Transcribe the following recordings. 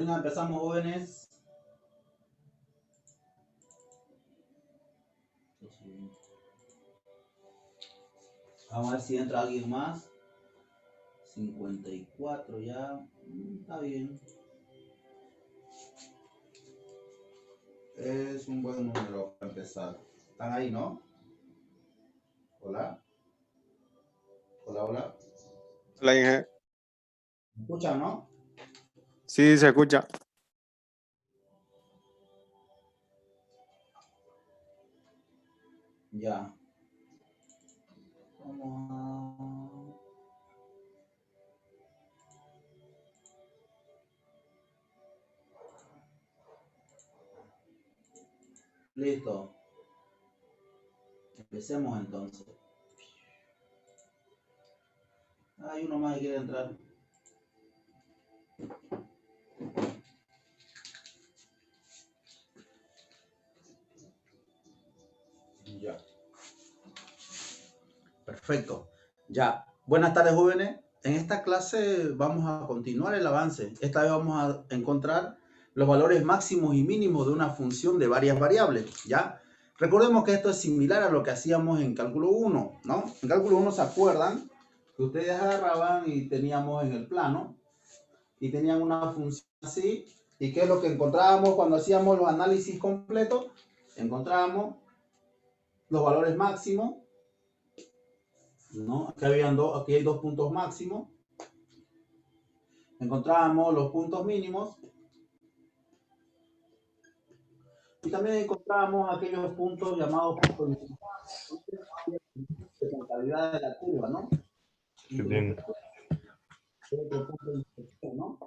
Carolina, empezamos, jóvenes. Vamos a ver si entra alguien más. 54 ya. Está bien. Es un buen número para empezar. ¿Están ahí, no? Hola. Hola, hola. Hola, Inge. ¿Me escuchan, no? Sí, se escucha. Ya. Vamos a... Listo. Empecemos entonces. Hay uno más que quiere entrar. Ya. Perfecto. Ya. Buenas tardes, jóvenes. En esta clase vamos a continuar el avance. Esta vez vamos a encontrar los valores máximos y mínimos de una función de varias variables, ¿ya? Recordemos que esto es similar a lo que hacíamos en cálculo 1, ¿no? En cálculo 1, ¿se acuerdan? Que ustedes agarraban y teníamos en el plano y tenían una función así. ¿Y qué es lo que encontrábamos cuando hacíamos los análisis completos? Encontrábamos los valores máximos, ¿no? Aquí hay dos puntos máximos. Encontrábamos los puntos mínimos. Y también encontrábamos aquellos puntos llamados puntos de concavidad de la curva, ¿no? Bien. ¿No?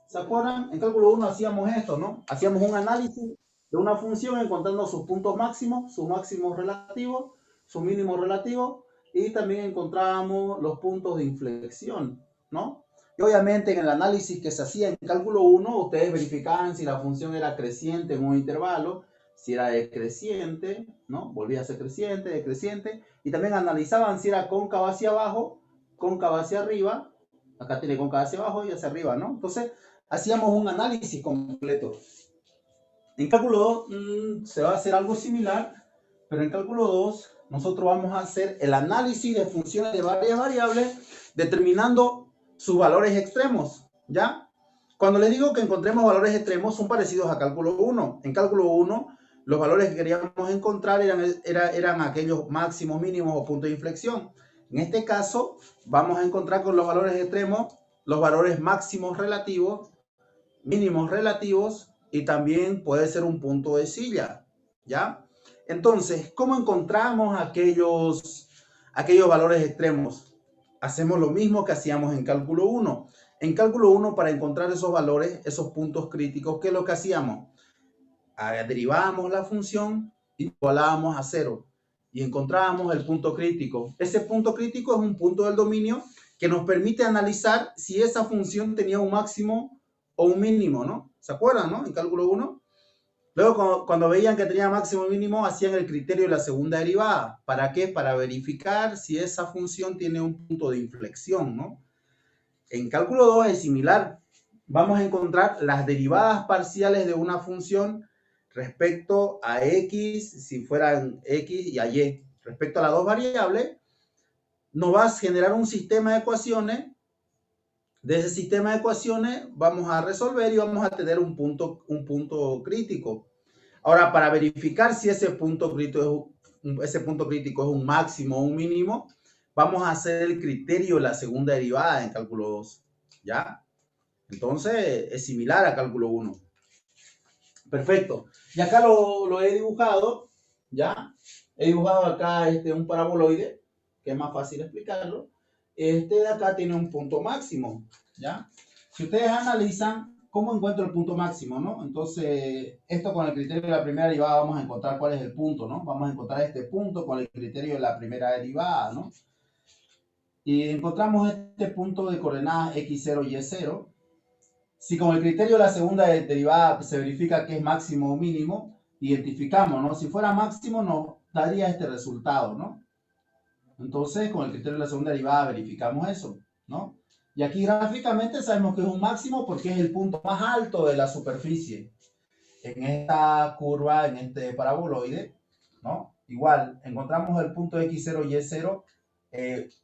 ¿Se acuerdan? En cálculo 1 hacíamos esto, ¿no? Hacíamos un análisis de una función encontrando sus puntos máximos, sus máximos relativos, sus mínimos relativos, y también encontrábamos los puntos de inflexión, ¿no? Y obviamente en el análisis que se hacía en cálculo 1, ustedes verificaban si la función era creciente en un intervalo, si era decreciente, ¿no? Volvía a ser creciente, decreciente, y también analizaban si era cóncava hacia abajo, cóncava hacia arriba. Acá tiene cóncava hacia abajo y hacia arriba, ¿no? Entonces, hacíamos un análisis completo. En cálculo 2 se va a hacer algo similar, pero en cálculo 2 nosotros vamos a hacer el análisis de funciones de varias variables determinando sus valores extremos, ¿ya? Cuando les digo que encontremos valores extremos son parecidos a cálculo 1. En cálculo 1 los valores que queríamos encontrar eran aquellos máximos, mínimos o puntos de inflexión. En este caso vamos a encontrar con los valores extremos los valores máximos relativos, mínimos relativos y también puede ser un punto de silla, ¿ya? Entonces, ¿cómo encontramos aquellos valores extremos? Hacemos lo mismo que hacíamos en cálculo 1. En cálculo 1, para encontrar esos valores, esos puntos críticos, ¿qué es lo que hacíamos? Derivábamos la función y igualábamos a 0 y encontrábamos el punto crítico. Ese punto crítico es un punto del dominio que nos permite analizar si esa función tenía un máximo o un mínimo, ¿no? ¿Se acuerdan, no? En cálculo 1. Luego, cuando veían que tenía máximo y mínimo, hacían el criterio de la segunda derivada. ¿Para qué? Para verificar si esa función tiene un punto de inflexión, ¿no? En cálculo 2 es similar. Vamos a encontrar las derivadas parciales de una función respecto a x, si fueran x y a y. Respecto a las dos variables, nos va a generar un sistema de ecuaciones. De ese sistema de ecuaciones vamos a resolver y vamos a tener un punto crítico. Ahora, para verificar si ese punto crítico es un máximo o un mínimo, vamos a hacer el criterio de la segunda derivada en cálculo 2, ¿ya? Entonces, es similar a cálculo 1. Perfecto. Y acá lo he dibujado, ¿ya? He dibujado acá un paraboloide, que es más fácil explicarlo. Este de acá tiene un punto máximo, ¿ya? Si ustedes analizan, ¿cómo encuentro el punto máximo, no? Entonces, esto con el criterio de la primera derivada vamos a encontrar cuál es el punto, ¿no? Vamos a encontrar este punto con el criterio de la primera derivada, ¿no? Y encontramos este punto de coordenadas x0 y y0. Si con el criterio de la segunda derivada se verifica que es máximo o mínimo, identificamos, ¿no? Si fuera máximo nos daría este resultado, ¿no? Entonces, con el criterio de la segunda derivada verificamos eso, ¿no? Y aquí gráficamente sabemos que es un máximo porque es el punto más alto de la superficie. En esta curva, en este paraboloide, ¿no? Igual, encontramos el punto X0 y Y0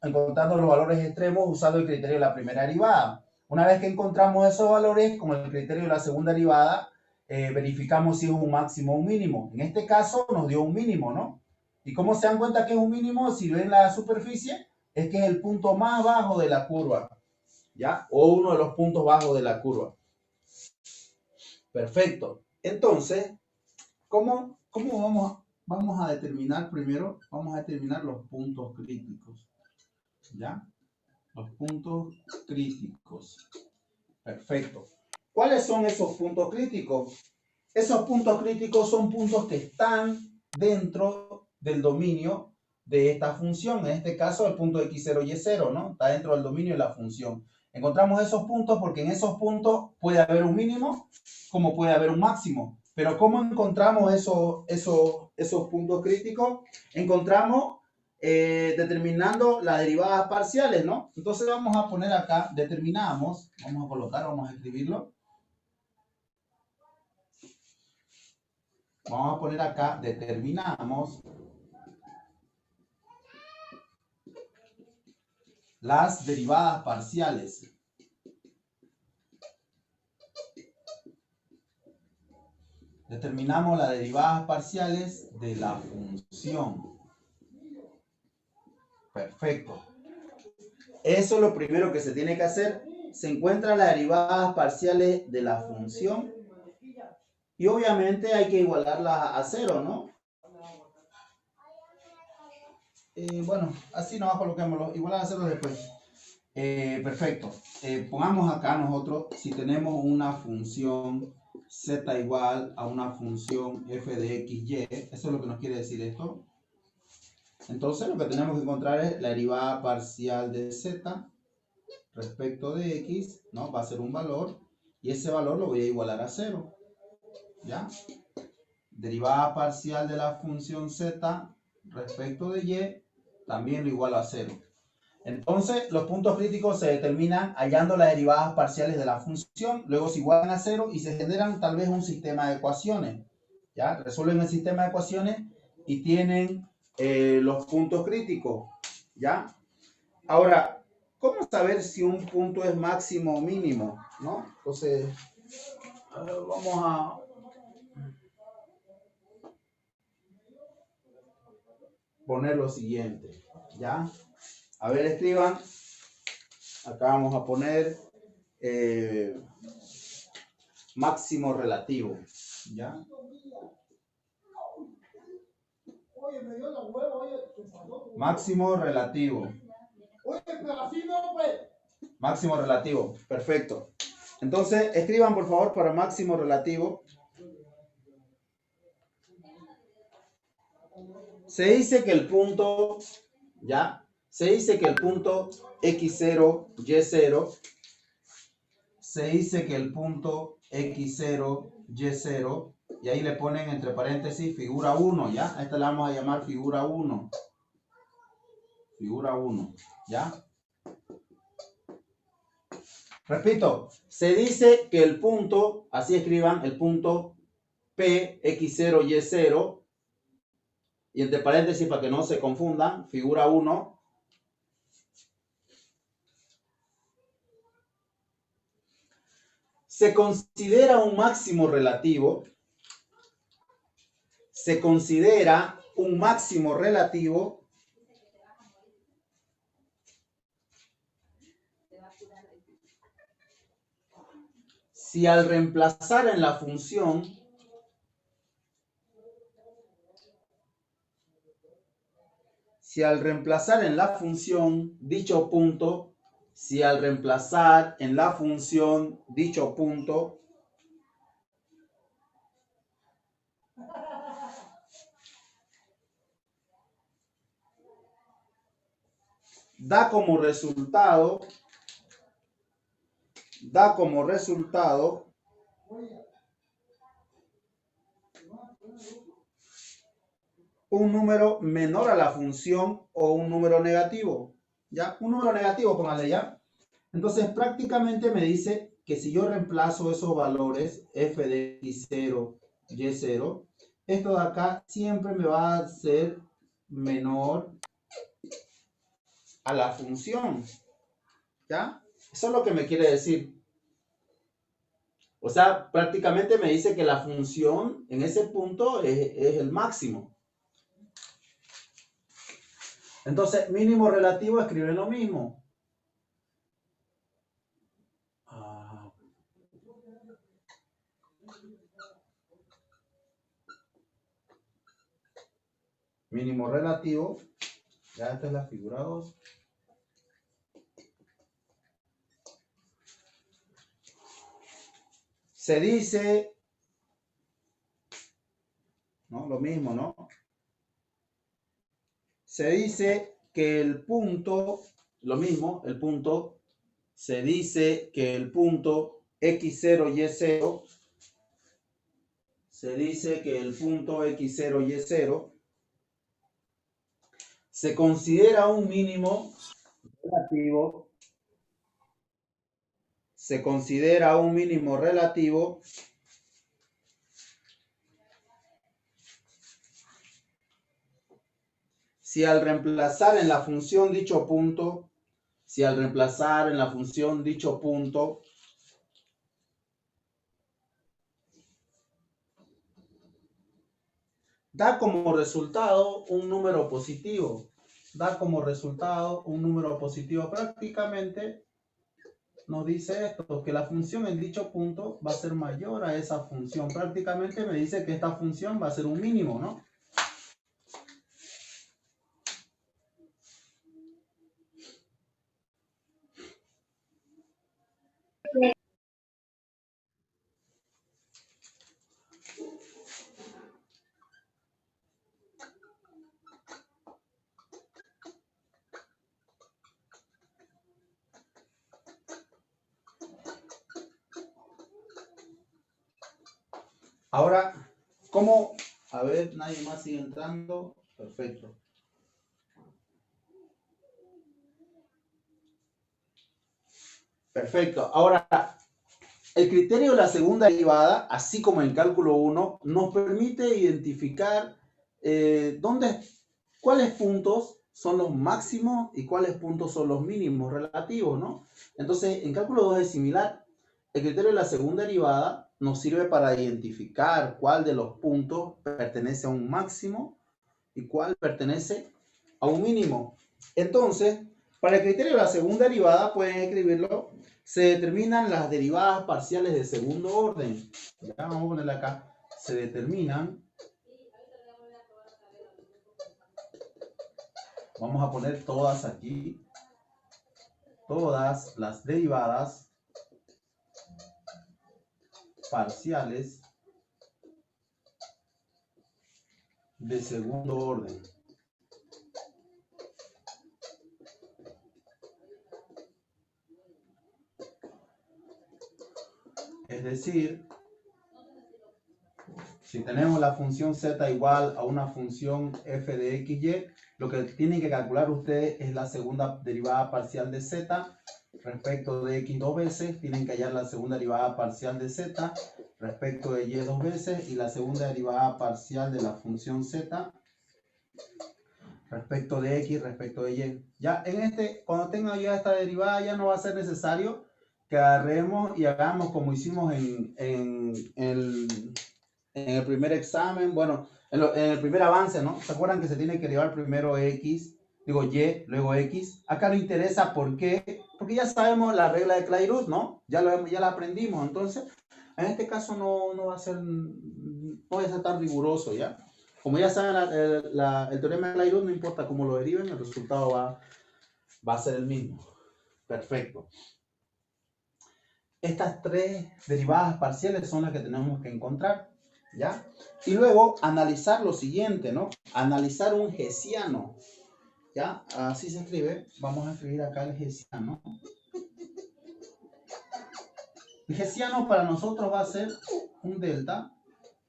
encontrando los valores extremos usando el criterio de la primera derivada. Una vez que encontramos esos valores, con el criterio de la segunda derivada, verificamos si es un máximo o un mínimo. En este caso nos dio un mínimo, ¿no? ¿Y cómo se dan cuenta que es un mínimo? Si ven la superficie, es que es el punto más bajo de la curva, ¿ya? O uno de los puntos bajos de la curva. Perfecto. Entonces, ¿cómo vamos a determinar primero? Vamos a determinar los puntos críticos, ¿ya? Los puntos críticos. Perfecto. ¿Cuáles son esos puntos críticos? Esos puntos críticos son puntos que están dentro del dominio de esta función. En este caso, el punto X0 y Y0, ¿no? Está dentro del dominio de la función. Encontramos esos puntos porque en esos puntos puede haber un mínimo como puede haber un máximo. Pero ¿cómo encontramos esos puntos críticos? Encontramos determinando las derivadas parciales, ¿no? Entonces vamos a poner acá, determinamos, vamos a colocar, vamos a escribirlo. Vamos a poner acá, determinamos las derivadas parciales. Determinamos las derivadas parciales de la función. Perfecto. Eso es lo primero que se tiene que hacer. Se encuentran las derivadas parciales de la función. Y obviamente hay que igualarlas a cero, ¿no? Bueno, así nomás coloquémoslo. Igualar a cero después. Perfecto. Pongamos acá nosotros, si tenemos una función z igual a una función f de x, y, eso es lo que nos quiere decir esto. Entonces lo que tenemos que encontrar es la derivada parcial de z respecto de x, ¿no? Va a ser un valor y ese valor lo voy a igualar a 0, ¿ya? Derivada parcial de la función z respecto de y, también lo igualo a 0. Entonces, los puntos críticos se determinan hallando las derivadas parciales de la función, luego se igualan a 0 y se generan tal vez un sistema de ecuaciones, ¿ya? Resuelven el sistema de ecuaciones y tienen los puntos críticos, ¿ya? Ahora, ¿cómo saber si un punto es máximo o mínimo, ¿no? Entonces, vamos a poner lo siguiente, ¿ya? A ver, escriban. Acá vamos a poner máximo relativo, ¿ya? Máximo relativo. Máximo relativo, perfecto. Entonces, escriban por favor para máximo relativo. Se dice que el punto, ¿ya? Se dice que el punto x0, y0, se dice que el punto x0, y0, y ahí le ponen entre paréntesis figura 1, ¿ya? A esta la vamos a llamar figura 1. Figura 1, ¿ya? Repito, se dice que el punto, así escriban, el punto P, x0, y0, y entre paréntesis para que no se confundan, figura 1, se considera un máximo relativo, se considera un máximo relativo si al reemplazar en la función dicho punto, si al reemplazar en la función dicho punto da como resultado un número menor a la función o un número negativo, ¿ya? Un número negativo, póngale ya. Entonces prácticamente me dice que si yo reemplazo esos valores f de x0, y0, esto de acá siempre me va a ser menor a la función, ¿ya? Eso es lo que me quiere decir. O sea, prácticamente me dice que la función en ese punto es el máximo. Entonces, mínimo relativo escribe lo mismo. Mínimo relativo, ya esta es la figura 2. Se dice, ¿no? Lo mismo, ¿no? Se dice que el punto, lo mismo, el punto, se dice que el punto x0, y0, se dice que el punto x0, y0 se considera un mínimo relativo, se considera un mínimo relativo si al reemplazar en la función dicho punto, da como resultado un número positivo. Da como resultado un número positivo. Prácticamente nos dice esto, que la función en dicho punto va a ser mayor a esa función. Prácticamente me dice que esta función va a ser un mínimo, ¿no? Ahora, ¿cómo? A ver, nadie más sigue entrando. Perfecto. Perfecto. Ahora, el criterio de la segunda derivada, así como en cálculo 1, nos permite identificar cuáles puntos son los máximos y cuáles puntos son los mínimos relativos, ¿no? Entonces, en cálculo 2 es similar. El criterio de la segunda derivada nos sirve para identificar cuál de los puntos pertenece a un máximo y cuál pertenece a un mínimo. Entonces, para el criterio de la segunda derivada, pueden escribirlo, se determinan las derivadas parciales de segundo orden. Ya vamos a ponerle acá, se determinan, vamos a poner todas aquí, todas las derivadas parciales de segundo orden. Es decir, si tenemos la función z igual a una función f de xy, lo que tienen que calcular ustedes es la segunda derivada parcial de z respecto de x dos veces. Tienen que hallar la segunda derivada parcial de z respecto de y dos veces y la segunda derivada parcial de la función z respecto de x respecto de y. Ya cuando tenga ya esta derivada, ya no va a ser necesario que agarremos y hagamos como hicimos en el primer examen, bueno, en el primer avance, ¿no? ¿Se acuerdan que se tiene que derivar primero x, digo y, luego x? Acá no interesa por qué, porque ya sabemos la regla de Clairaut, ¿no? Ya la aprendimos, entonces, en este caso no va a ser tan riguroso, ¿ya? Como ya saben el teorema de Clairaut, no importa cómo lo deriven, el resultado va a ser el mismo. Perfecto. Estas tres derivadas parciales son las que tenemos que encontrar, ¿ya? Y luego analizar lo siguiente, ¿no? Analizar un hessiano, ¿ya? Así se escribe. Vamos a escribir acá el hessiano. El hessiano para nosotros va a ser un delta,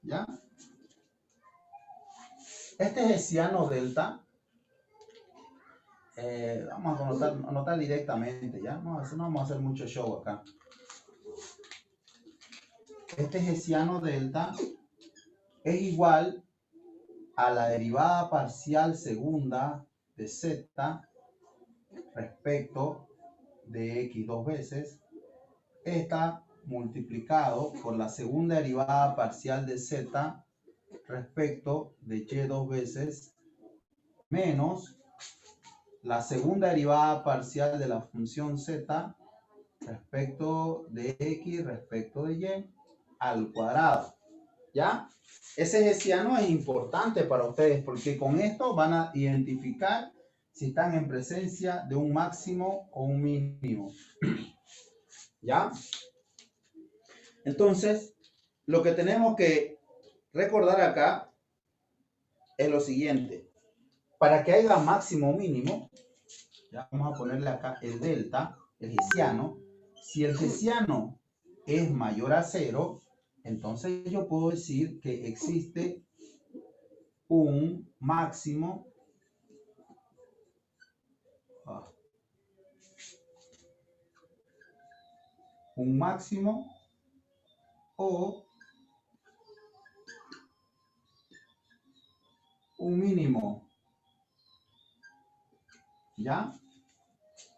¿ya? Este hessiano delta Vamos a anotar directamente, ¿ya? No vamos a hacer mucho show acá. Este hessiano delta es igual a la derivada parcial segunda de z respecto de x dos veces, esta multiplicado por la segunda derivada parcial de z respecto de y dos veces, menos la segunda derivada parcial de la función z respecto de x respecto de y al cuadrado. ¿Ya? Ese hessiano es importante para ustedes porque con esto van a identificar si están en presencia de un máximo o un mínimo. ¿Ya? Entonces, lo que tenemos que recordar acá es lo siguiente. Para que haya máximo o mínimo, ya vamos a ponerle acá el delta, el hessiano. Si el hessiano es mayor a 0, entonces yo puedo decir que existe un máximo o un mínimo. ¿Ya?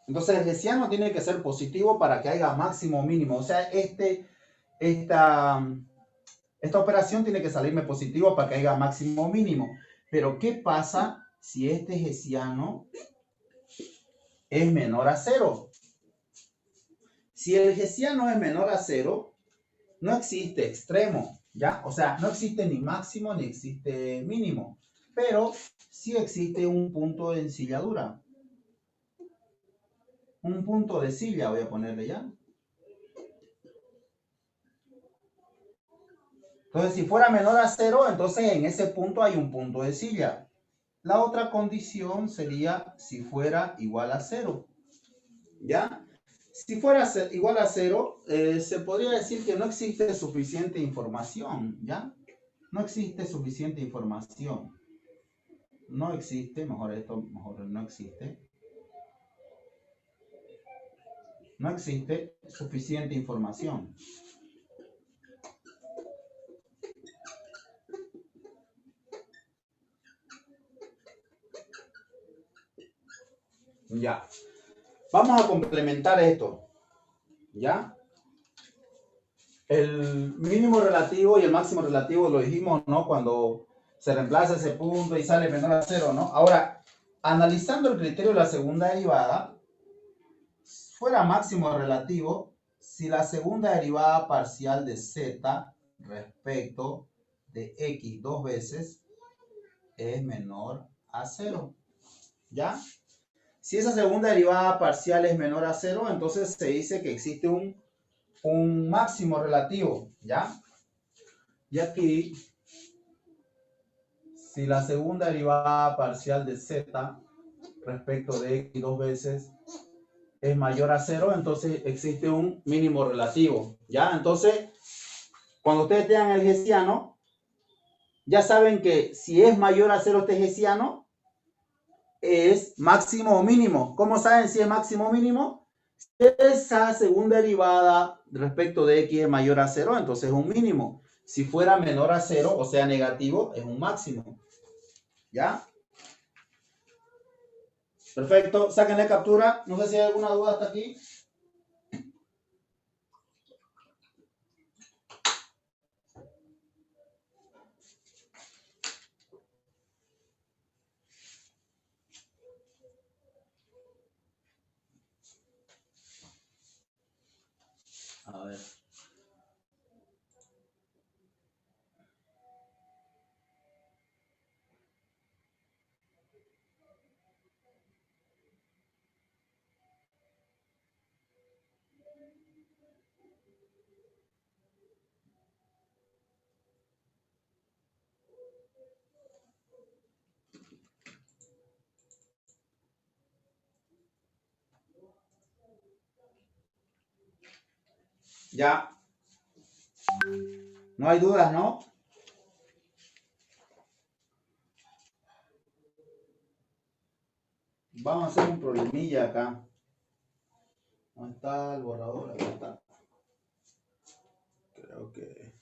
Entonces el hessiano tiene que ser positivo para que haya máximo o mínimo. O sea, esta operación tiene que salirme positivo para que haya máximo o mínimo. Pero ¿qué pasa si este hessiano es menor a 0? Si el hessiano es menor a 0, no existe extremo, ¿ya? O sea, no existe ni máximo ni existe mínimo. Pero sí existe un punto de ensilladura. Un punto de silla voy a ponerle ya. Entonces, si fuera menor a 0, entonces en ese punto hay un punto de silla. La otra condición sería si fuera igual a 0. ¿Ya? Si fuera igual a 0, se podría decir que no existe suficiente información, ¿ya? No existe suficiente información. No existe, mejor no existe. No existe suficiente información. Ya. Vamos a complementar esto. ¿Ya? El mínimo relativo y el máximo relativo lo dijimos, ¿no? Cuando se reemplaza ese punto y sale menor a 0, ¿no? Ahora, analizando el criterio de la segunda derivada, fuera máximo relativo si la segunda derivada parcial de z respecto de x dos veces es menor a 0. ¿Ya? Si esa segunda derivada parcial es menor a 0, entonces se dice que existe un máximo relativo, ¿ya? Y aquí, si la segunda derivada parcial de z respecto de x dos veces es mayor a 0, entonces existe un mínimo relativo, ¿ya? Entonces, cuando ustedes tengan el hessiano, ya saben que si es mayor a 0 este hessiano, es máximo o mínimo. ¿Cómo saben si es máximo o mínimo? Esa segunda derivada respecto de x es mayor a 0, entonces es un mínimo. Si fuera menor a 0, o sea negativo, es un máximo. ¿Ya? Perfecto. Sáquenle captura. No sé si hay alguna duda hasta aquí. A ver. Ya. No hay dudas, ¿no? vamos a hacer un problemilla acá. ¿Dónde está el borrador? Acá está. Creo que...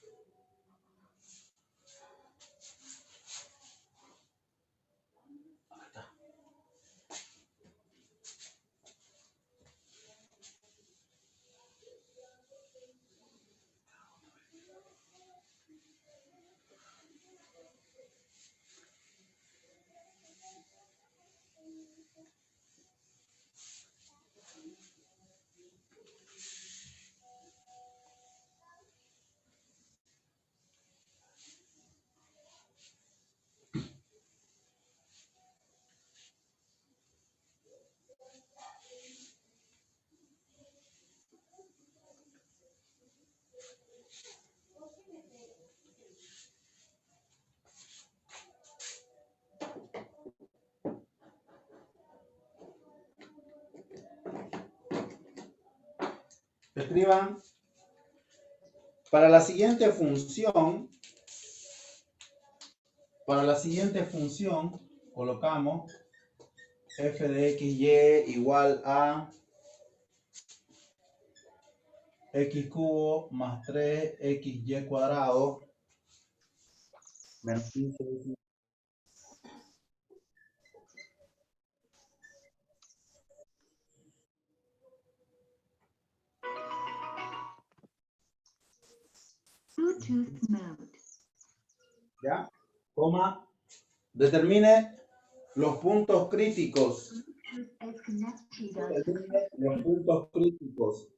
Escriban, para la siguiente función, colocamos f de xy igual a x cubo más 3xy cuadrado menos 15x. Bluetooth mode. ¿Ya? Coma, determine los puntos críticos. Bluetooth is connected. Determine los puntos críticos.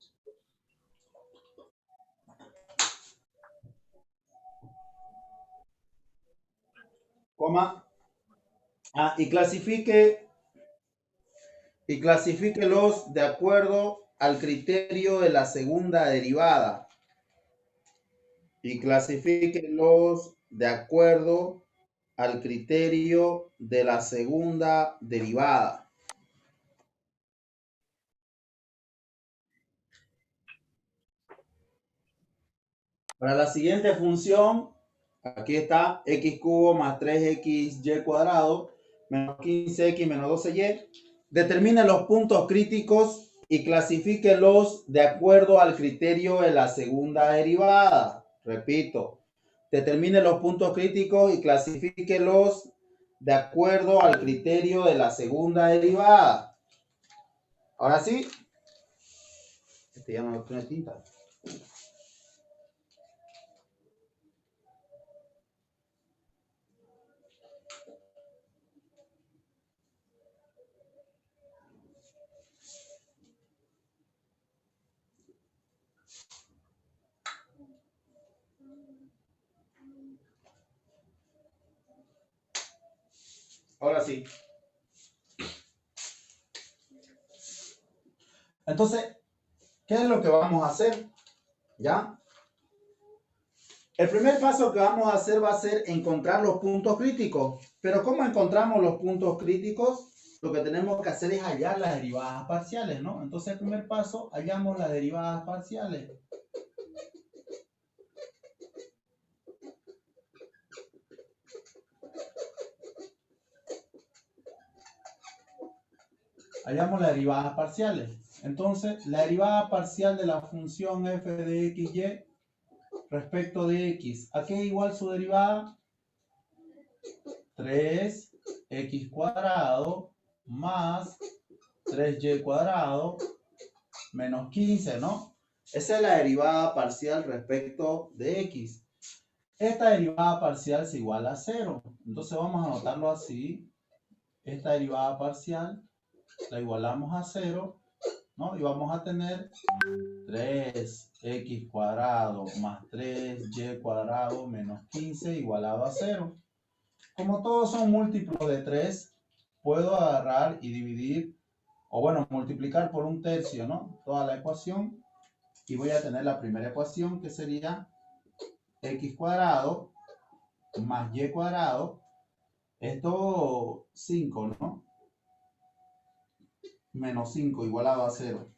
Coma, y clasifíquelos de acuerdo al criterio de la segunda derivada. Y clasifíquelos de acuerdo al criterio de la segunda derivada. Para la siguiente función, aquí está x cubo más 3xy cuadrado menos 15x menos 12y. Determine los puntos críticos y clasifíquelos de acuerdo al criterio de la segunda derivada. Repito, determine los puntos críticos y clasifíquelos de acuerdo al criterio de la segunda derivada. Ahora sí, este ya no tiene tinta. Ahora sí. Entonces, ¿qué es lo que vamos a hacer? ¿Ya? El primer paso que vamos a hacer va a ser encontrar los puntos críticos. Pero ¿cómo encontramos los puntos críticos? Lo que tenemos que hacer es hallar las derivadas parciales, ¿no? Entonces, el primer paso, hallamos las derivadas parciales. Hallamos las derivadas parciales. Entonces, la derivada parcial de la función f de xy respecto de x, ¿a qué es igual su derivada? 3x cuadrado más 3y cuadrado menos 15, ¿no? Esa es la derivada parcial respecto de x. Esta derivada parcial es igual a 0. Entonces vamos a anotarlo así. Esta derivada parcial la igualamos a 0, ¿no? Y vamos a tener 3x cuadrado más 3y cuadrado menos 15 igualado a 0. Como todos son múltiplos de 3, puedo agarrar y dividir, o bueno, multiplicar por 1/3, ¿no? Toda la ecuación. Y voy a tener la primera ecuación, que sería x cuadrado más y cuadrado. Esto 5, ¿no? Menos 5 igualado a 0.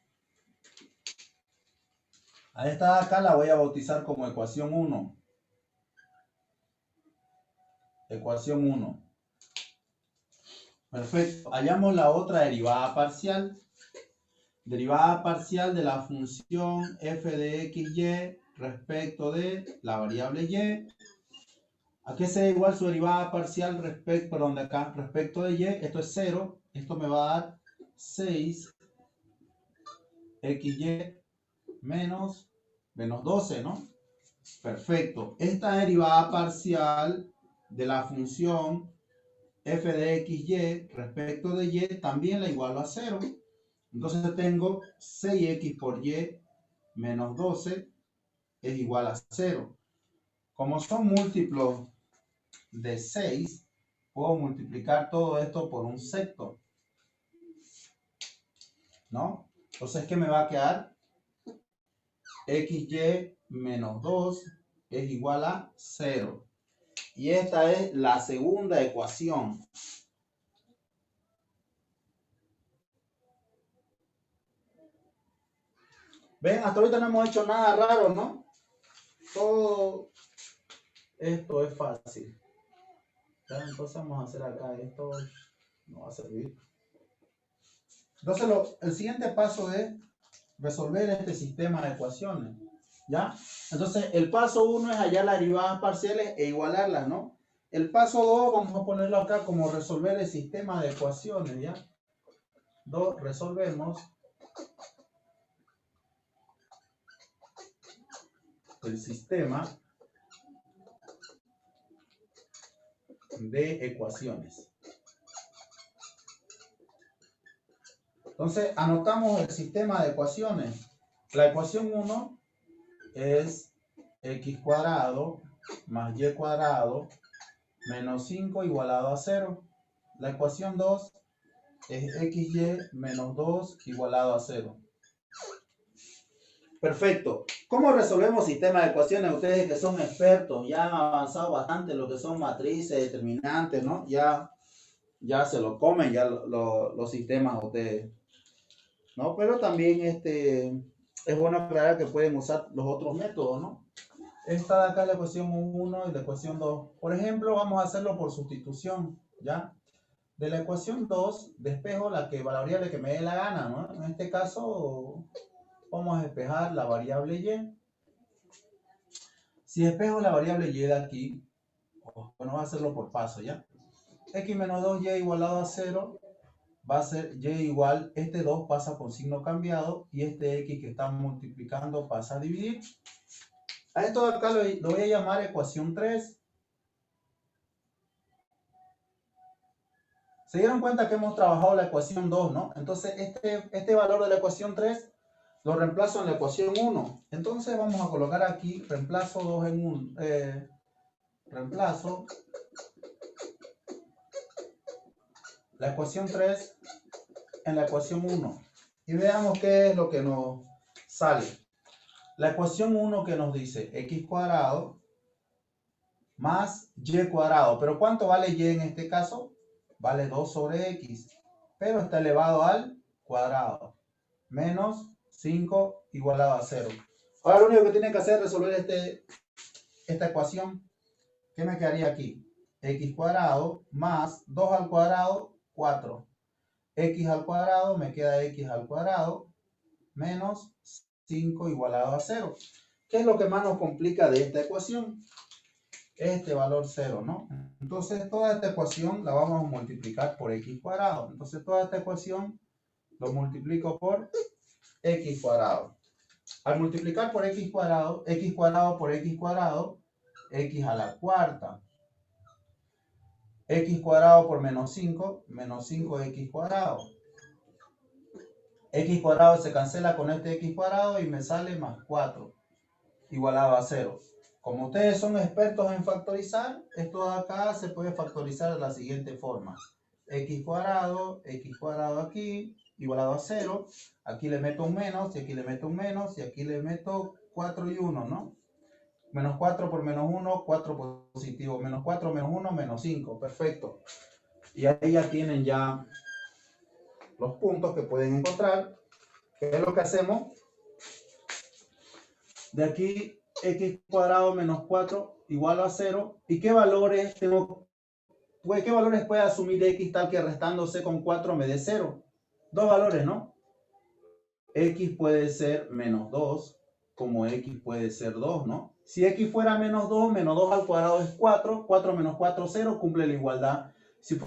A esta de acá la voy a bautizar como ecuación 1. Ecuación 1. Perfecto. Hallamos la otra derivada parcial. Derivada parcial de la función f de xy respecto de la variable y. ¿A qué se da igual su derivada parcial respecto, perdón, de acá, respecto de y? Esto es 0. Esto me va a dar 6 xy menos 12, ¿no? Perfecto. Esta derivada parcial de la función f de xy respecto de y también la igualo a 0. Entonces tengo 6x por y menos 12 es igual a 0. Como son múltiplos de 6, puedo multiplicar todo esto por un sexto, ¿no? Entonces, ¿qué me va a quedar? xy menos 2 es igual a 0. Y esta es la segunda ecuación. Ven, hasta ahorita no hemos hecho nada raro, ¿no? Todo esto es fácil. ¿Ya? Entonces vamos a hacer acá esto. No va a servir. Entonces el siguiente paso es resolver este sistema de ecuaciones. ¿Ya? Entonces el paso 1 es hallar las derivadas parciales e igualarlas, ¿no? El paso 2 vamos a ponerlo acá como resolver el sistema de ecuaciones, ¿ya? 2, resolvemos el sistema de ecuaciones. Entonces, anotamos el sistema de ecuaciones. La ecuación 1 es x cuadrado más y cuadrado menos 5 igualado a 0. La ecuación 2 es xy menos 2 igualado a 0. Perfecto. ¿Cómo resolvemos sistemas de ecuaciones? Ustedes que son expertos, ya han avanzado bastante en lo que son matrices, determinantes, ¿no? Ya se lo comen ya los sistemas ustedes, ¿no? Pero también es bueno aclarar que pueden usar los otros métodos, ¿no? Esta de acá es la ecuación 1 y la ecuación 2. Por ejemplo, vamos a hacerlo por sustitución, ¿ya? De la ecuación 2, despejo la variable que me dé la gana, ¿no? En este caso, vamos a despejar la variable y. Si despejo la variable y de aquí, bueno, vamos a hacerlo por paso, ¿ya? X menos 2y igualado a 0 va a ser y igual, este 2 pasa con signo cambiado y este x que estamos multiplicando pasa a dividir. A esto de acá lo voy a llamar ecuación 3. Se dieron cuenta que hemos trabajado la ecuación 2, ¿no? Entonces este valor de la ecuación 3 lo reemplazo en la ecuación 1. Entonces vamos a colocar aquí, reemplazo 2 en 1. Reemplazo la ecuación 3 en la ecuación 1. Y veamos qué es lo que nos sale. La ecuación 1 que nos dice x cuadrado más y cuadrado. ¿Pero cuánto vale y en este caso? Vale 2 sobre x. Pero está elevado al cuadrado. Menos 5 igualado a 0. Ahora lo único que tiene que hacer es resolver esta ecuación. ¿Qué me quedaría aquí? X cuadrado más 2 al cuadrado, 4. X al cuadrado, me queda x al cuadrado, menos 5 igualado a 0. ¿Qué es lo que más nos complica de esta ecuación? Este valor 0, ¿no? Entonces toda esta ecuación la vamos a multiplicar por x cuadrado. Entonces toda esta ecuación lo multiplico por x cuadrado. Al multiplicar por x cuadrado por x cuadrado, x a la cuarta. X cuadrado por menos 5 5x cuadrado. X cuadrado se cancela con este x cuadrado y me sale más 4 igualado a 0. Como ustedes son expertos en factorizar, esto de acá se puede factorizar de la siguiente forma. X cuadrado aquí, igualado a 0. Aquí le meto un menos, y aquí le meto un menos, y aquí le meto 4 y 1, ¿no? Menos 4 por menos 1, 4 positivo. Menos 4 menos 1, menos 5. Perfecto. Y ahí ya tienen ya los puntos que pueden encontrar. ¿Qué es lo que hacemos? De aquí, x cuadrado menos 4 igual a 0. ¿Y qué valores ¿Qué valores puede asumir x tal que restándose con 4 me dé 0? Dos valores, ¿no? X puede ser menos 2, como X puede ser 2, ¿no? Si X fuera menos 2 al cuadrado es 4, 4 menos 4, 0, cumple la igualdad. Si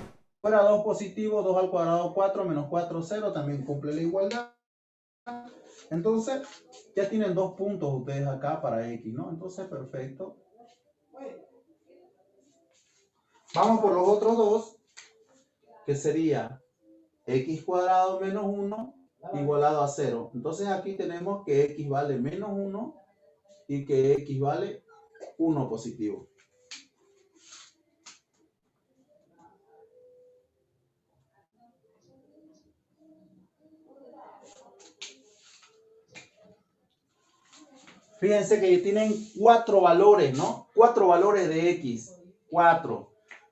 fuera 2 positivo, 2 al cuadrado 4 menos 4, 0, también cumple la igualdad. Entonces, ya tienen 2 puntos ustedes acá para X, ¿no? Entonces, perfecto. Vamos por los otros dos, que sería X cuadrado menos 1 igualado a 0. Entonces aquí tenemos que X vale menos 1 y que X vale 1 positivo. Fíjense que tienen 4 valores, ¿no? 4 valores de X. 4.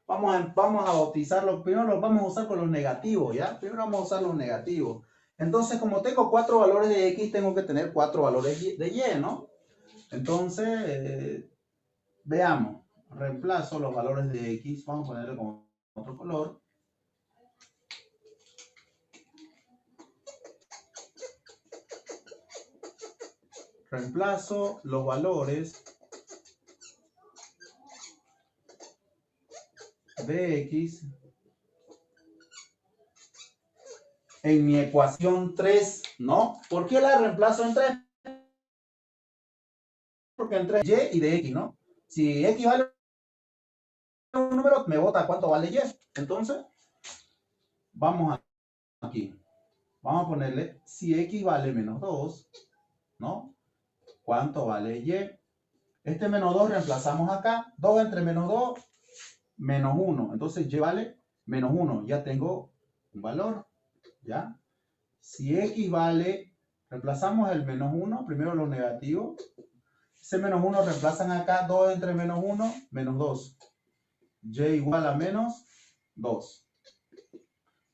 Vamos a bautizarlos. Primero los vamos a usar con los negativos, ¿ya? Primero vamos a usar los negativos. Entonces, como tengo 4 valores de X, tengo que tener 4 valores de Y, ¿no? Entonces, veamos. Reemplazo los valores de X. Vamos a ponerle con otro color. Reemplazo los valores de X en mi ecuación 3, ¿no? ¿Por qué la reemplazo en 3? Porque en 3 Y y de X, ¿no? Si X vale un número, me bota cuánto vale Y. Entonces, vamos aquí. Vamos a ponerle, si X vale menos 2, ¿no? ¿Cuánto vale Y? Este menos 2 reemplazamos acá. 2 entre menos 2, menos 1. Entonces, Y vale menos 1. Ya tengo un valor, ¿ya? Si X vale, reemplazamos el menos 1, primero los negativos. Ese menos 1 reemplazan acá, 2 entre menos 1, menos 2. Y igual a menos 2.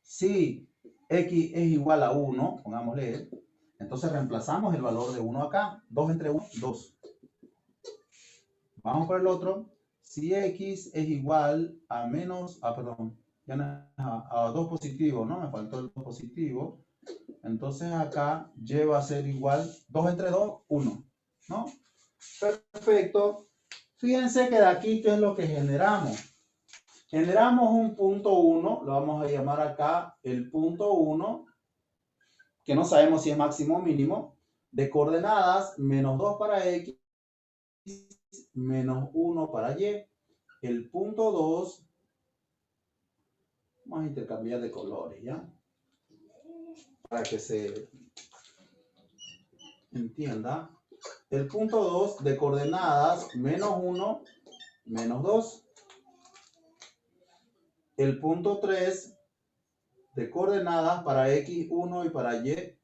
Si X es igual a 1, pongámosle, entonces reemplazamos el valor de 1 acá. 2 entre 1, 2. Vamos por el otro. Si X es igual a menos, perdón, ya no, a 2 positivo, ¿no? Me faltó el 2 positivo. Entonces acá Y va a ser igual, 2 entre 2, 1, ¿no? Perfecto. Fíjense que de aquí, ¿qué es lo que generamos? Generamos un punto 1, lo vamos a llamar acá el punto 1, que no sabemos si es máximo o mínimo, de coordenadas menos 2 para X, menos 1 para Y. El punto 2, vamos a intercambiar de colores, ¿ya? Para que se entienda. El punto 2 de coordenadas menos 1, menos 2. El punto 3 de coordenadas para X 1 y para Y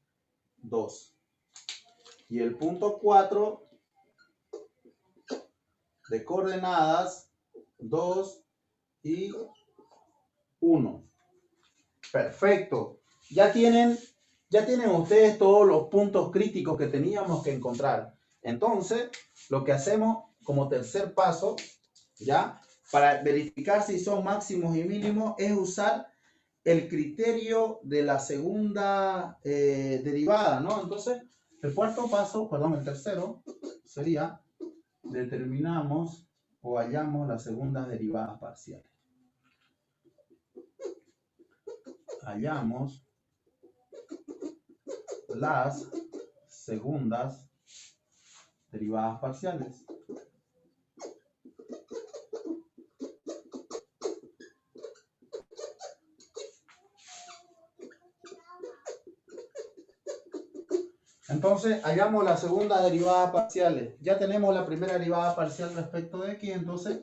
2. Y el punto 4 de coordenadas 2 y 1. Perfecto. Ya tienen ustedes todos los puntos críticos que teníamos que encontrar. Entonces, lo que hacemos como tercer paso, ¿ya? Para verificar si son máximos y mínimos, es usar el criterio de la segunda derivada, ¿no? Entonces, el cuarto paso, perdón, el tercero, sería determinamos o hallamos las segundas derivadas parciales. Hallamos las segundas derivadas parciales. Entonces, hallamos las segundas derivadas parciales. Ya tenemos la primera derivada parcial respecto de X, entonces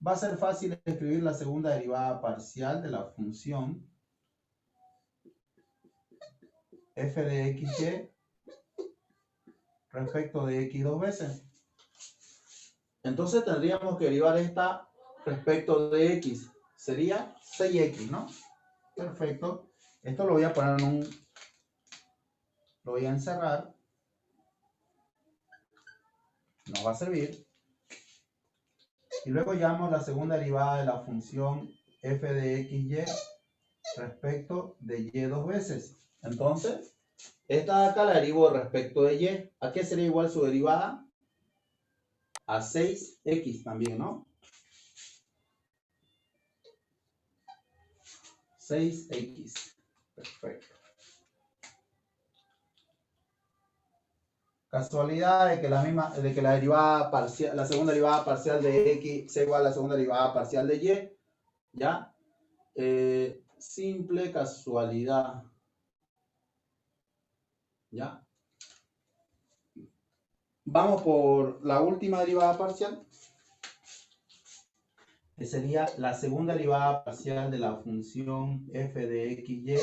va a ser fácil escribir la segunda derivada parcial de la función f de xy respecto de x dos veces. Entonces tendríamos que derivar esta respecto de x. Sería 6x, ¿no? Perfecto. Esto lo voy a poner en un... Lo voy a encerrar. Nos va a servir. Y luego llamamos la segunda derivada de la función f de xy respecto de y dos veces. Entonces, esta de acá la derivo respecto de y. ¿A qué sería igual su derivada? A 6x también, ¿no? 6x. Perfecto. Casualidad de que la derivada parcial, la segunda derivada parcial de x sea igual a la segunda derivada parcial de y. ¿Ya? Simple casualidad. ¿Ya? Vamos por la última derivada parcial, que sería la segunda derivada parcial de la función f de xy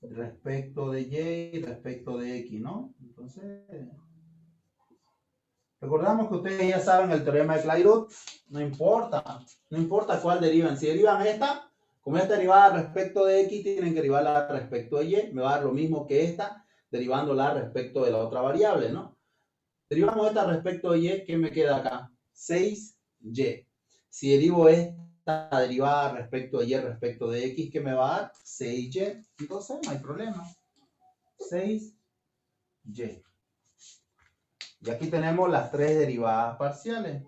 respecto de y y respecto de x, ¿no? Entonces, recordamos que ustedes ya saben el teorema de Clairaut. No importa cuál deriven. Si derivan esta, como esta derivada respecto de x, tienen que derivarla respecto de y. Me va a dar lo mismo que esta, derivándola respecto de la otra variable, ¿no? Derivamos esta respecto de y, ¿qué me queda acá? 6y. Si derivo esta derivada respecto de y respecto de x, ¿qué me va a dar? 6y. Entonces, no hay problema. 6y. Y aquí tenemos las tres derivadas parciales.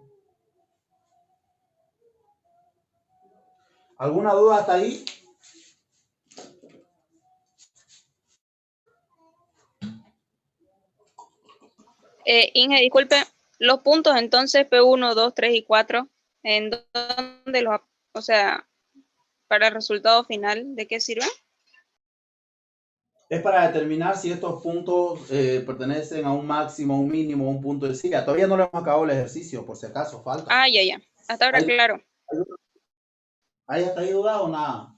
¿Alguna duda hasta ahí? Inge, disculpe, los puntos entonces P1, 2, 3 y 4, ¿en dónde los, o sea, para el resultado final, de qué sirven? Es para determinar si estos puntos pertenecen a un máximo, un mínimo, un punto de silla. Todavía no lo hemos acabado el ejercicio, por si acaso falta. Ah, ya. Hasta ahora, claro. ¿Hay hasta ahí duda o nada?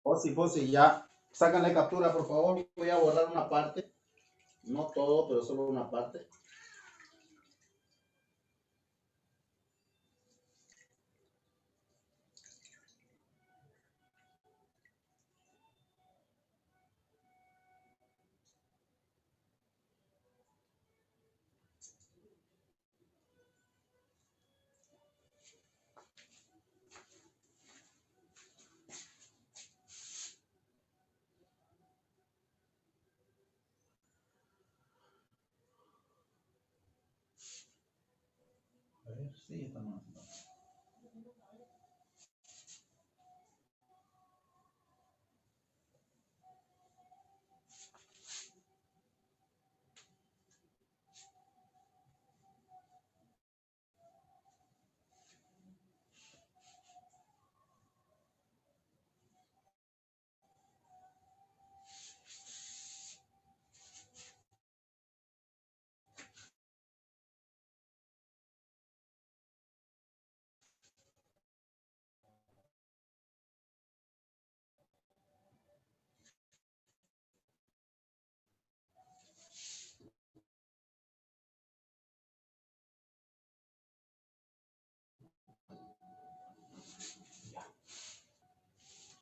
Fosi, ya. Sácanle captura, por favor. Voy a borrar una parte. No todo, pero solo una parte. A ver, sí, estamos haciendo.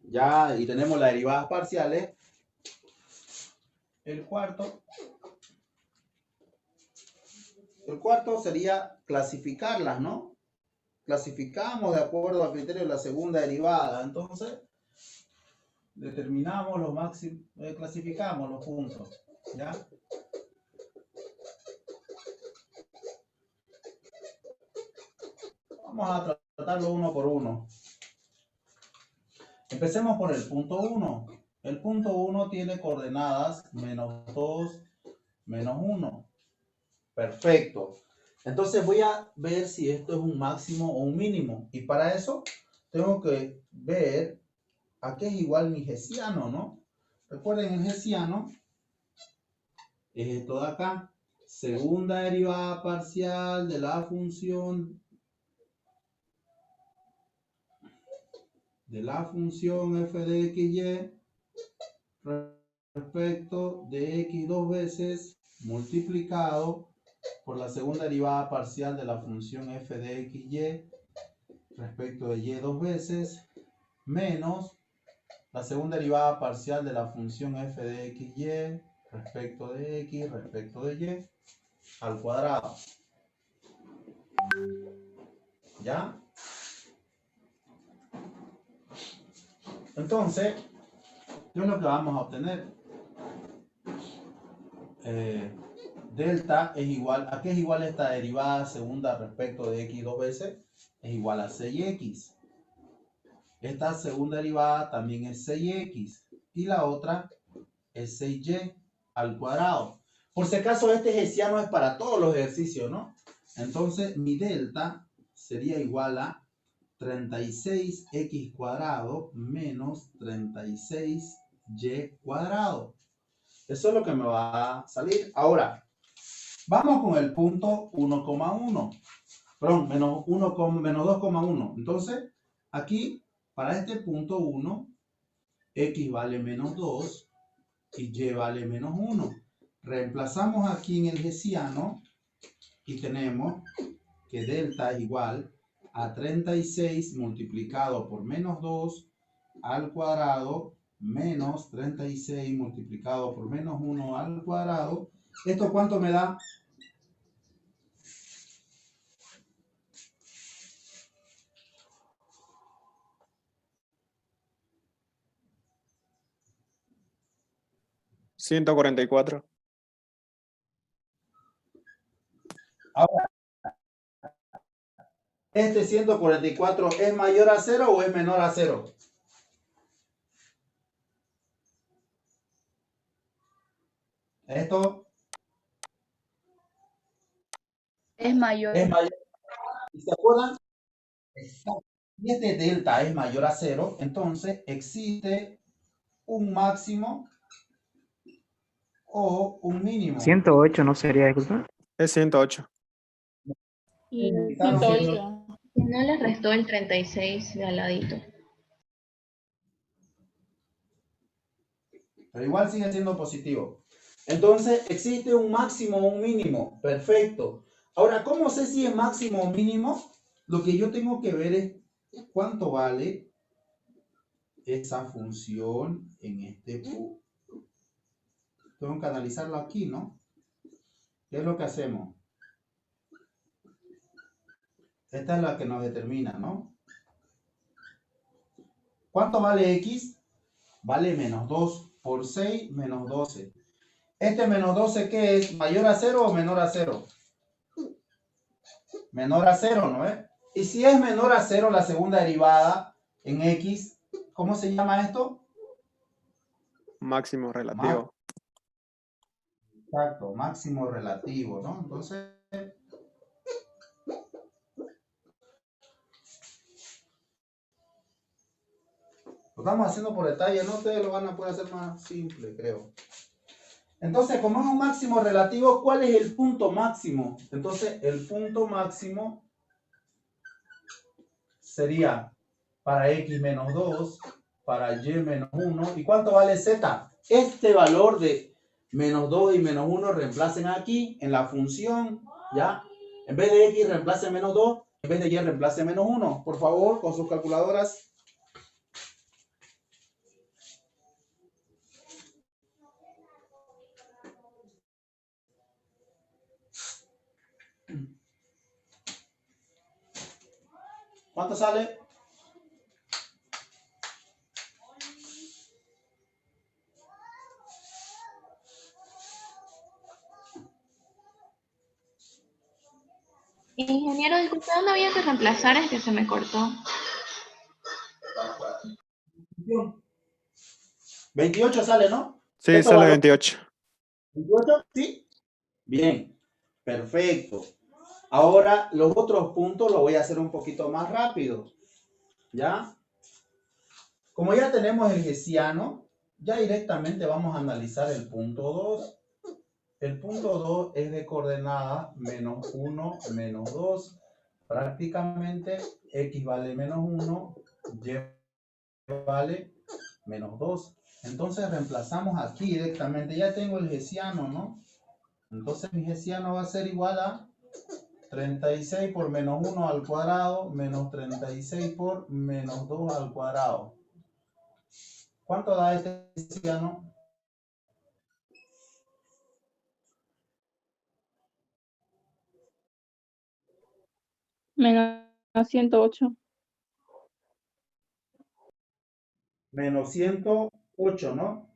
Ya, y tenemos las derivadas parciales. El cuarto sería clasificarlas, ¿no? Clasificamos de acuerdo al criterio de la segunda derivada. Entonces, determinamos los máximos, clasificamos los puntos, ¿ya? Vamos a tratarlo uno por uno. Empecemos por el punto 1. El punto 1 tiene coordenadas -2, -1. Perfecto. Entonces voy a ver si esto es un máximo o un mínimo. Y para eso tengo que ver a qué es igual mi hessiano, ¿no? Recuerden, el hessiano es esto de acá. Segunda derivada parcial de la función f de xy respecto de x dos veces multiplicado por la segunda derivada parcial de la función f de xy respecto de y dos veces menos la segunda derivada parcial de la función f de xy respecto de X respecto de Y al cuadrado. ¿Ya? Entonces, ¿qué es lo que vamos a obtener? Delta es igual, ¿a qué es igual esta derivada segunda respecto de X dos veces? Es igual a 6X. Esta segunda derivada también es 6X. Y la otra es 6Y al cuadrado. Por si acaso este hessiano es para todos los ejercicios, ¿no? Entonces mi delta sería igual a 36x cuadrado menos 36y cuadrado. Eso es lo que me va a salir. Ahora, vamos con el punto 1,1. Perdón, menos 2,1. Entonces, aquí, para este punto 1, x vale menos 2 y y vale menos 1. Reemplazamos aquí en el hessiano y tenemos que delta es igual a 36 multiplicado por menos 2 al cuadrado menos 36 multiplicado por menos 1 al cuadrado. ¿Esto cuánto me da? $144. Ahora, ¿este 144 es mayor a 0 o es menor a 0? Esto Es mayor. es mayor. ¿Y se acuerdan? Exacto. Si este delta es mayor a 0, entonces existe un máximo o un mínimo. 108 no sería, disculpa. Es 108. Y Claro, 108. Si no le restó el 36 de al ladito. Pero igual sigue siendo positivo. Entonces, existe un máximo o un mínimo. Perfecto. Ahora, ¿cómo sé si es máximo o mínimo? Lo que yo tengo que ver es cuánto vale esa función en este punto. Tengo que analizarlo aquí, ¿no? ¿Qué es lo que hacemos? Esta es la que nos determina, ¿no? ¿Cuánto vale X? Vale menos 2 por 6 menos 12. ¿Este menos 12 qué es? ¿Mayor a 0 o menor a 0? Menor a 0, ¿no es? Y si es menor a 0 la segunda derivada en X, ¿cómo se llama esto? Máximo relativo. Exacto, máximo relativo, ¿no? Entonces, lo estamos haciendo por detalle, ¿no? Ustedes lo van a poder hacer más simple, creo. Entonces, como es un máximo relativo, ¿cuál es el punto máximo? Entonces, el punto máximo sería para X menos 2, para Y menos 1. ¿Y cuánto vale Z? Este valor de menos 2 y menos 1 reemplacen aquí en la función, ¿ya? En vez de X reemplace menos 2, en vez de Y reemplace menos 1. Por favor, con sus calculadoras. ¿Cuánto sale? Ingeniero, disculpe, ¿dónde había que reemplazar? Es que se me cortó. 28 sale, ¿no? Sí, ¿Esto sale vale 28. 28? ¿Sí? Bien, perfecto. Ahora los otros puntos los voy a hacer un poquito más rápido. ¿Ya? Como ya tenemos el hessiano, ya directamente vamos a analizar el punto 2. El punto 2 es de coordenada menos 1, menos 2. Prácticamente X vale menos 1, Y vale menos 2. Entonces reemplazamos aquí directamente. Ya tengo el hessiano, ¿no? Entonces mi hessiano va a ser igual a 36 por menos 1 al cuadrado menos 36 por menos 2 al cuadrado. ¿Cuánto da este hessiano? Menos 108. Menos 108, ¿no?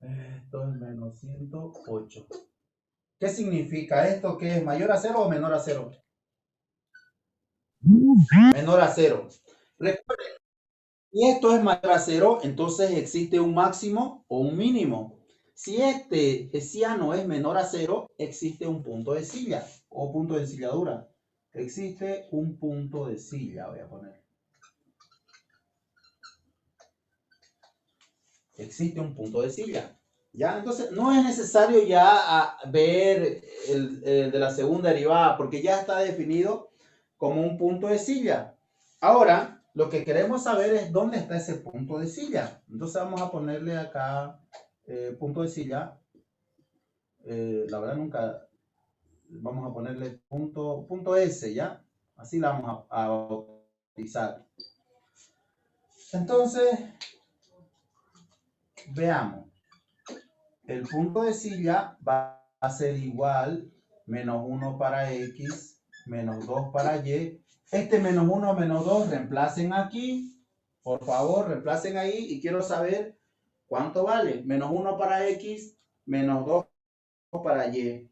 Esto es menos 108. ¿Qué significa esto? ¿Que es mayor a 0 o menor a 0? Menor a 0. Recuerden, si esto es mayor a 0, entonces existe un máximo o un mínimo. Si este hessiano es menor a 0, existe un punto de silla o punto de ensilladura. Existe un punto de silla, voy a poner. Existe un punto de silla. ¿Ya? Entonces, no es necesario ya ver el de la segunda derivada, porque ya está definido como un punto de silla. Ahora, lo que queremos saber es dónde está ese punto de silla. Entonces, vamos a ponerle acá punto de silla. La verdad, nunca vamos a ponerle punto S, ¿ya? Así la vamos a utilizar. Entonces, veamos. El punto de silla va a ser igual menos 1 para X, menos 2 para Y. Este menos 1, menos 2, reemplacen aquí. Por favor, reemplacen ahí y quiero saber cuánto vale. Menos 1 para X, menos 2 para Y.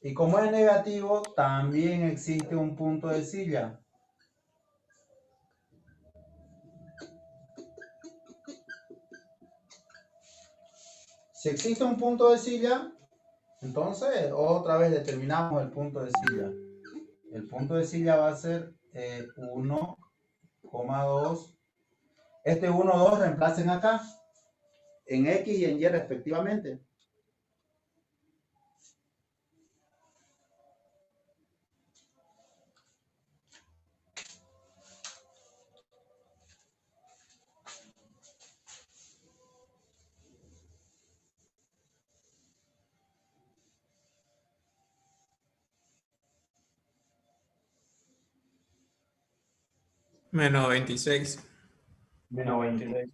Y como es negativo, también existe un punto de silla. Si existe un punto de silla, entonces otra vez determinamos el punto de silla. El punto de silla va a ser 1,2. Este 1, 2 reemplacen acá en X y en Y respectivamente. Menos 26. Menos 26.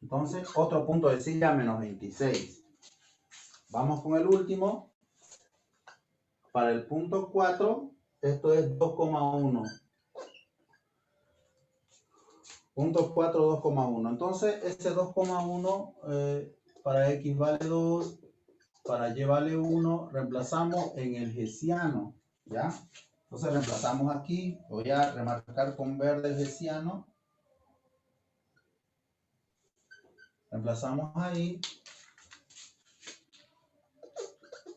Entonces, otro punto de silla, menos 26. Vamos con el último. Para el punto 4, esto es 2,1. Punto 4, 2,1. Entonces, este 2,1 para X vale 2, para Y vale 1. Reemplazamos en el hessiano, ¿ya? Entonces, reemplazamos aquí. Voy a remarcar con verde el hessiano. Reemplazamos ahí.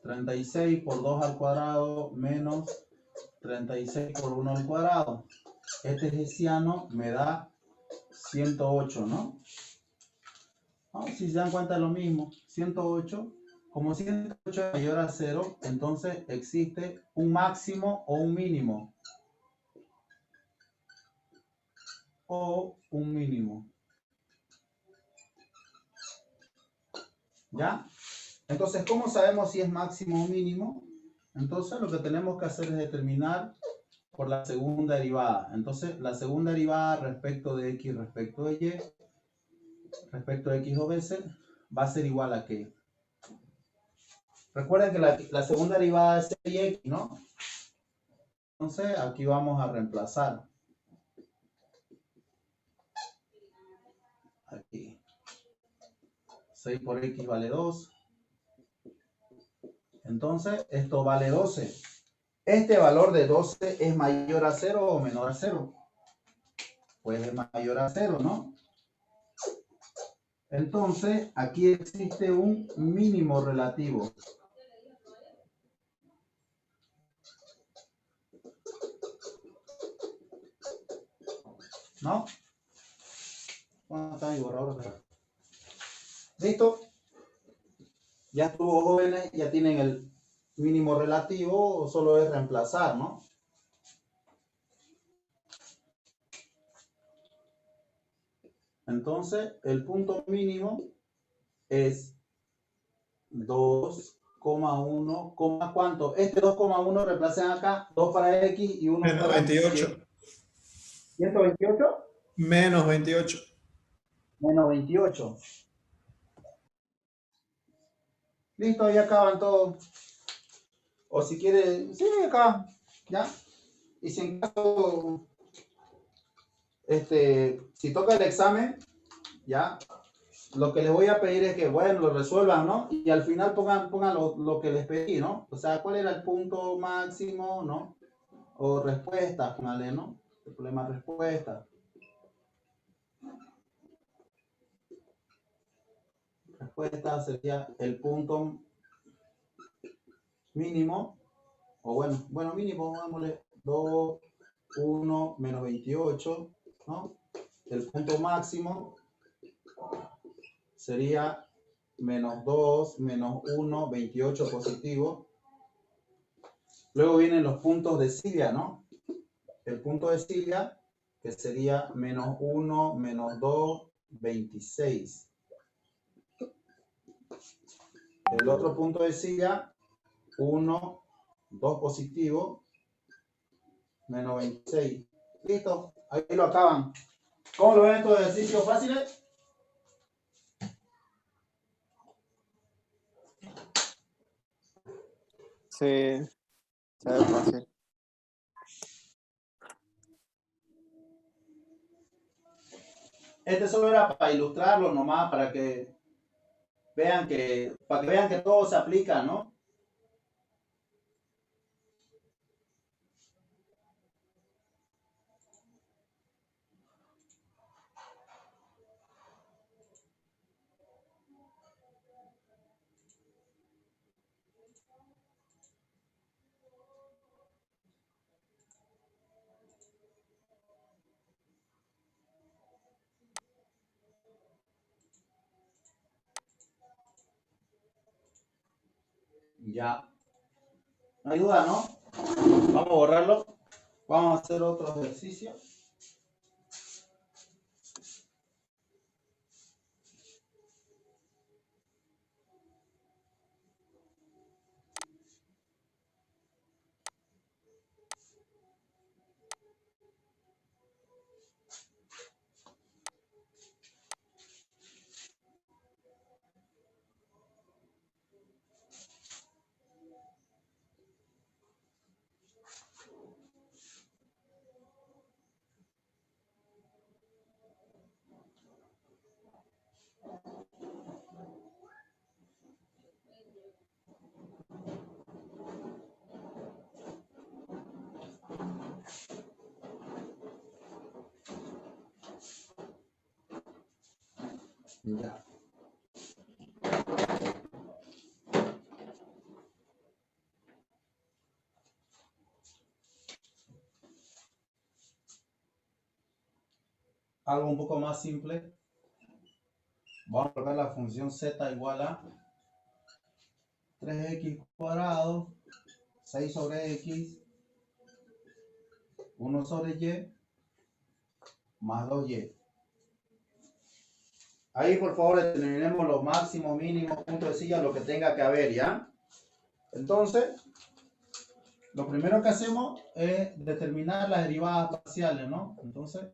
36 por 2 al cuadrado menos 36 por 1 al cuadrado. Este hessiano me da 108, ¿no? Si se dan cuenta es lo mismo. 108. Como 108 es mayor a 0, entonces existe un máximo o un mínimo. O un mínimo. ¿Ya? Entonces, ¿cómo sabemos si es máximo o mínimo? Entonces, lo que tenemos que hacer es determinar por la segunda derivada. Entonces, la segunda derivada respecto de X respecto de Y, respecto de X dos veces, va a ser igual a ¿qué? Recuerden que la segunda derivada es 6X, ¿no? Entonces, aquí vamos a reemplazar. Aquí. 6 por X vale 2. Entonces, esto vale 12. ¿Este valor de 12 es mayor a 0 o menor a 0? Pues es mayor a 0, ¿no? Entonces, aquí existe un mínimo relativo. ¿no? ¿Dónde está mi borrador acá? ¿Listo? Ya estuvo, jóvenes, ya tienen el mínimo relativo, solo es reemplazar, ¿no? Entonces, el punto mínimo es 2,1, ¿cuánto? Este 2,1 reemplacen acá, 2 para X y 1 Menos para 28. 128 Menos 28. menos 28. Listo, ya acaban todos. O si quieren, sí, acá, ¿ya? Y si en caso, si toca el examen, ¿ya? Lo que les voy a pedir es que, bueno, lo resuelvan, ¿no? Y al final pongan lo que les pedí, ¿no? O sea, ¿cuál era el punto máximo, ¿no? O respuesta, póngale, ¿no? El problema es respuesta. Respuesta sería el punto mínimo, o bueno, mínimo, vámonos, 2, 1, menos 28, ¿no? El punto máximo sería menos 2, menos 1, 28 positivo. Luego vienen los puntos de Cilia, ¿no? El punto de Cilia, que sería menos 1, menos 2, 26. El otro punto de Cilia, 1, 2 positivo, menos 26. Listo, ahí lo acaban. ¿Cómo lo ven estos ejercicios fáciles? Sí, se ve fácil. Este solo era para ilustrarlo nomás, para que vean que todo se aplica, ¿no? Ya. No hay duda, ¿no? Vamos a borrarlo. Vamos a hacer otro ejercicio. Ya. Algo un poco más simple. Vamos a colocar la función z igual a 3x cuadrado, 6 sobre x, 1 sobre y, más 2y. Ahí, por favor, determinemos los máximos, mínimos, puntos de silla, lo que tenga que haber, ¿ya? Entonces, lo primero que hacemos es determinar las derivadas parciales, ¿no? Entonces,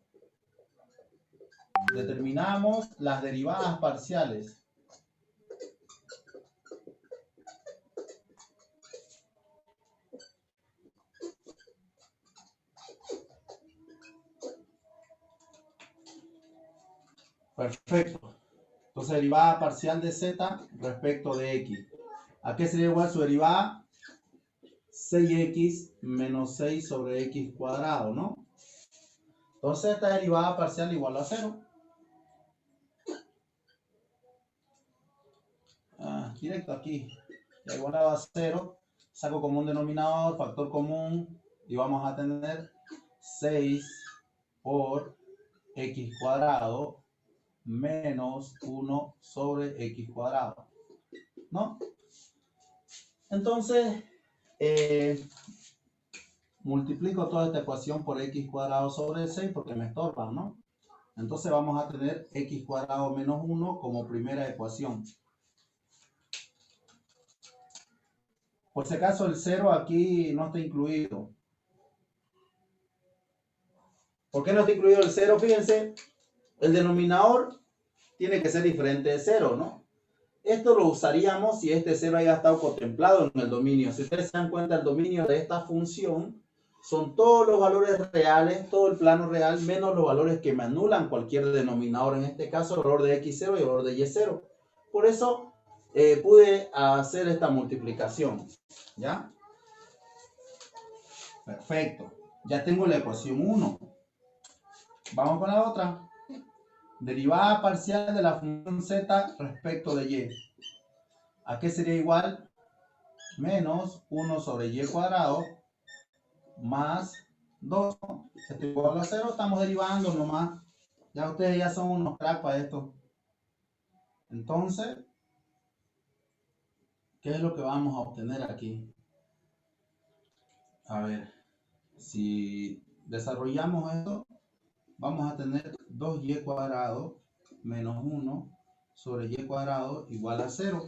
determinamos las derivadas parciales. Perfecto. Entonces, derivada parcial de z respecto de x. ¿A qué sería igual su derivada? 6x menos 6 sobre x cuadrado, ¿no? Entonces, esta derivada parcial igual a 0. Directo aquí. Ya igualado a 0. Saco como un denominador, factor común. Y vamos a tener 6 por x cuadrado menos 1 sobre x cuadrado, ¿no? Entonces, multiplico toda esta ecuación por x cuadrado sobre 6 porque me estorban, ¿no? Entonces vamos a tener x cuadrado menos 1 como primera ecuación. Por si acaso el 0 aquí no está incluido. ¿Por qué no está incluido el 0? Fíjense, el denominador tiene que ser diferente de 0, ¿no? Esto lo usaríamos si este 0 haya estado contemplado en el dominio. Si ustedes se dan cuenta, el dominio de esta función son todos los valores reales, todo el plano real, menos los valores que me anulan cualquier denominador. En este caso, el valor de x0 y el valor de y0. Por eso pude hacer esta multiplicación. ¿Ya? Perfecto. Ya tengo la ecuación 1. Vamos con la otra. Derivada parcial de la función z respecto de y. ¿A qué sería igual? Menos 1 sobre y cuadrado más 2. Esto igual a 0. Estamos derivando nomás. Ya ustedes ya son unos cracks para esto. Entonces, ¿qué es lo que vamos a obtener aquí? A ver, si desarrollamos esto, vamos a tener 2y cuadrado menos 1 sobre y cuadrado igual a 0.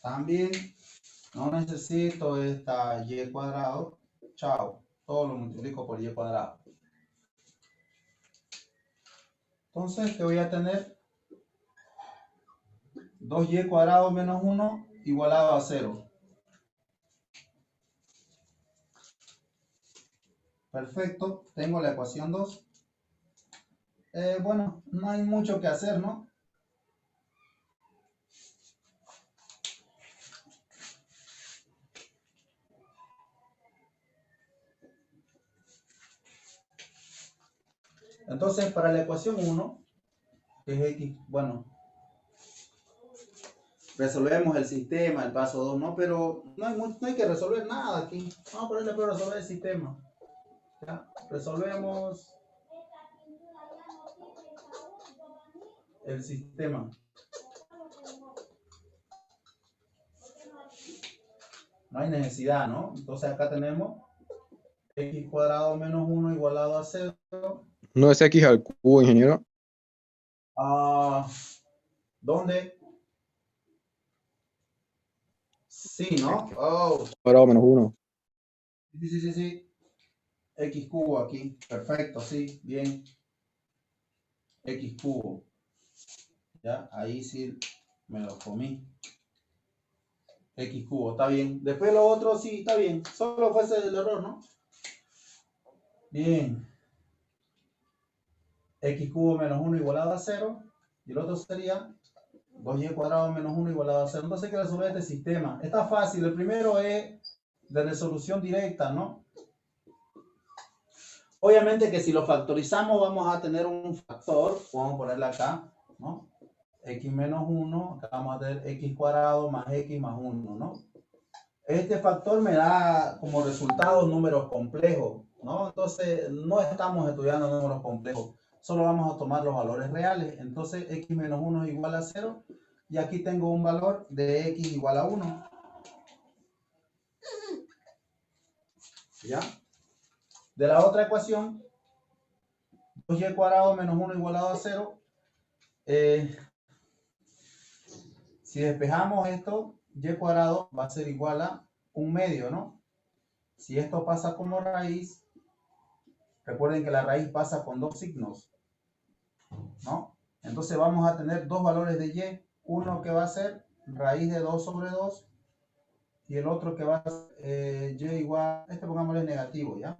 También no necesito esta y cuadrado. Chao. Todo lo multiplico por y cuadrado. Entonces, ¿qué voy a tener? 2y cuadrado menos 1 igualado a 0. Perfecto. Tengo la ecuación 2. Bueno, no hay mucho que hacer, ¿no? Entonces, para la ecuación 1, que es x, bueno, resolvemos el sistema, el paso 2, ¿no? Pero no hay que resolver nada aquí. Vamos a ponerle para resolver el sistema. ¿Ya? Resolvemos el sistema. No hay necesidad, ¿no? Entonces acá tenemos x cuadrado menos 1 igualado a 0. No es x al cubo, ingeniero. ¿Dónde? Sí, ¿no? Oh. Cuadrado menos 1. Sí. X cubo aquí. Perfecto, sí, bien. X cubo. Ya, ahí sí me lo comí. X cubo, está bien. Después lo otro sí, está bien. Solo fue ese el error, ¿no? Bien. X cubo menos 1 igualado a 0. Y el otro sería 2y cuadrado menos 1 igualado a 0. Entonces hay que resolver este sistema. Está fácil. El primero es de resolución directa, ¿no? Obviamente que si lo factorizamos vamos a tener un factor. Vamos a ponerle acá, ¿no? X menos 1. Acá vamos a tener x cuadrado más x más 1, ¿no? Este factor me da como resultado números complejos, ¿no? Entonces no estamos estudiando números complejos. Solo vamos a tomar los valores reales. Entonces x menos 1 es igual a 0. Y aquí tengo un valor de x igual a 1. ¿Ya? De la otra ecuación, 2y cuadrado menos 1 igualado a 0. Si despejamos esto, y cuadrado va a ser igual a 1/2, ¿no? Si esto pasa como raíz, recuerden que la raíz pasa con dos signos, ¿no? Entonces vamos a tener dos valores de y. Uno que va a ser raíz de 2 sobre 2 y el otro que va a ser y igual, pongámosle negativo, ¿ya?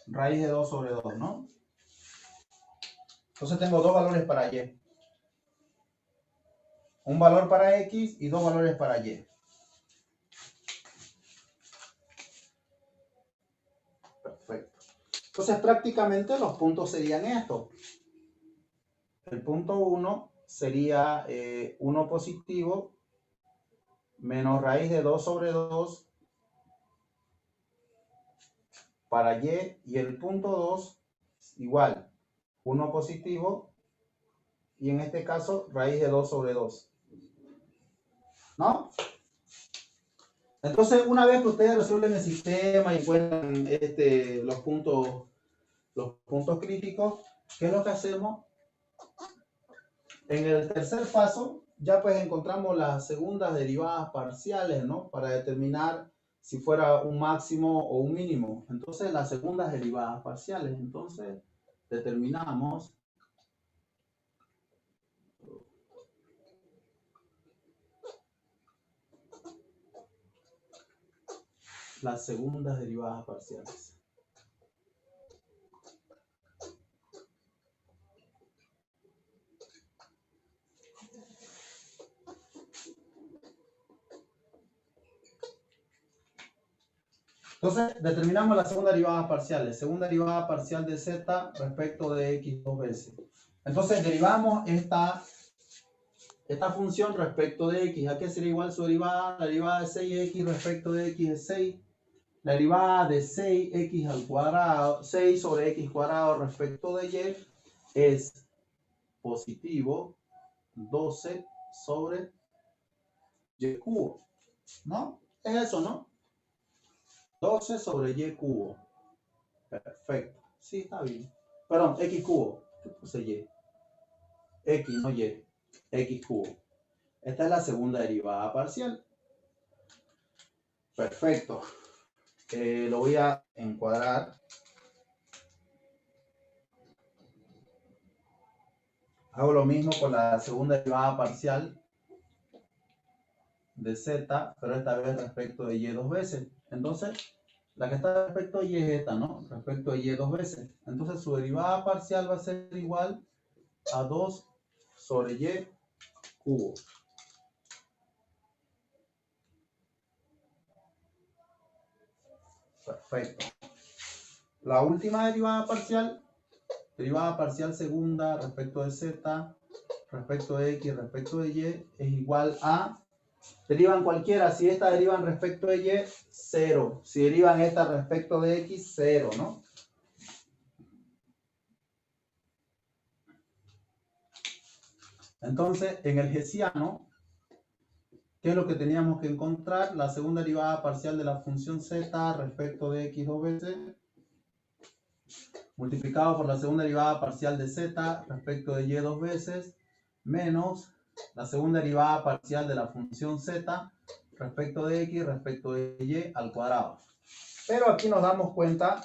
Raíz de 2 sobre 2, ¿no? Entonces tengo dos valores para y. Un valor para x y dos valores para y. Perfecto. Entonces prácticamente los puntos serían estos. El punto 1 sería 1 positivo menos raíz de 2 sobre 2 para y el punto 2 igual 1 positivo y en este caso raíz de 2 sobre 2. ¿No? Entonces, una vez que ustedes resuelven el sistema y encuentran los puntos críticos, ¿qué es lo que hacemos? En el tercer paso, ya pues encontramos las segundas derivadas parciales, ¿no? Para determinar si fuera un máximo o un mínimo. Entonces, las segundas derivadas parciales. Entonces, determinamos las segundas derivadas parciales. Entonces, determinamos la segunda derivada parcial. Segunda derivada parcial de z respecto de x dos veces. Entonces, derivamos esta función respecto de x. ¿A qué sería igual su derivada? La derivada de 6x respecto de x es 6. La derivada de 6x al cuadrado, 6 sobre x cuadrado respecto de y es positivo 12 sobre y cubo. ¿No? Es eso, ¿no? 12 sobre y cubo. Perfecto. Sí, está bien. Perdón, x cubo. ¿Qué puse y? X, no y. X cubo. Esta es la segunda derivada parcial. Perfecto. Lo voy a encuadrar. Hago lo mismo con la segunda derivada parcial de z, pero esta vez respecto de y dos veces. Entonces, la que está respecto a y es esta, ¿no? Respecto a y dos veces. Entonces, su derivada parcial va a ser igual a 2 sobre y cubo. Perfecto. La última derivada parcial segunda respecto de z, respecto de x, respecto de y, es igual a, derivan cualquiera, si esta derivan respecto de y, 0. Si derivan esta respecto de x, 0, ¿no? Entonces, en el hessiano, ¿qué es lo que teníamos que encontrar? La segunda derivada parcial de la función z respecto de x dos veces, multiplicado por la segunda derivada parcial de z respecto de y dos veces, menos la segunda derivada parcial de la función z respecto de x respecto de y al cuadrado. Pero aquí nos damos cuenta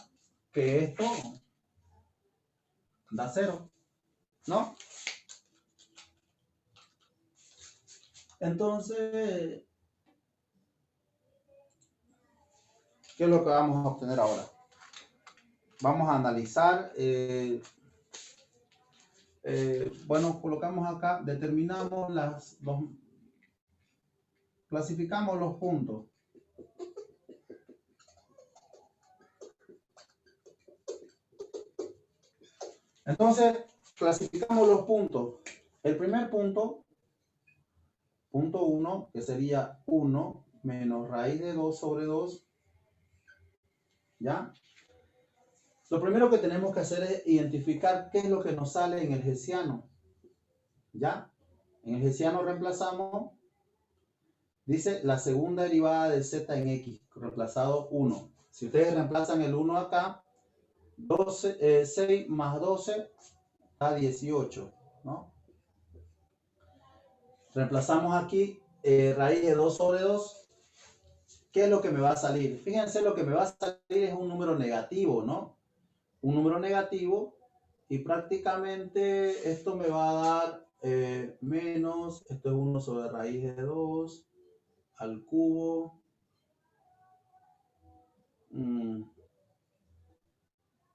que esto da 0, ¿no? Entonces, ¿qué es lo que vamos a obtener ahora? Vamos a analizar, bueno, colocamos acá, determinamos clasificamos los puntos. Entonces, clasificamos los puntos. El primer punto, punto 1, que sería 1 menos raíz de 2 sobre 2, ¿ya? Lo primero que tenemos que hacer es identificar qué es lo que nos sale en el hessiano, ¿ya? En el hessiano reemplazamos, dice la segunda derivada de z en x, reemplazado 1. Si ustedes reemplazan el 1 acá, 6 más 12 da 18, ¿no? Reemplazamos aquí raíz de 2 sobre 2. ¿Qué es lo que me va a salir? Fíjense, lo que me va a salir es un número negativo, ¿no? Un número negativo, y prácticamente esto me va a dar menos, esto es 1 sobre raíz de 2 al cubo,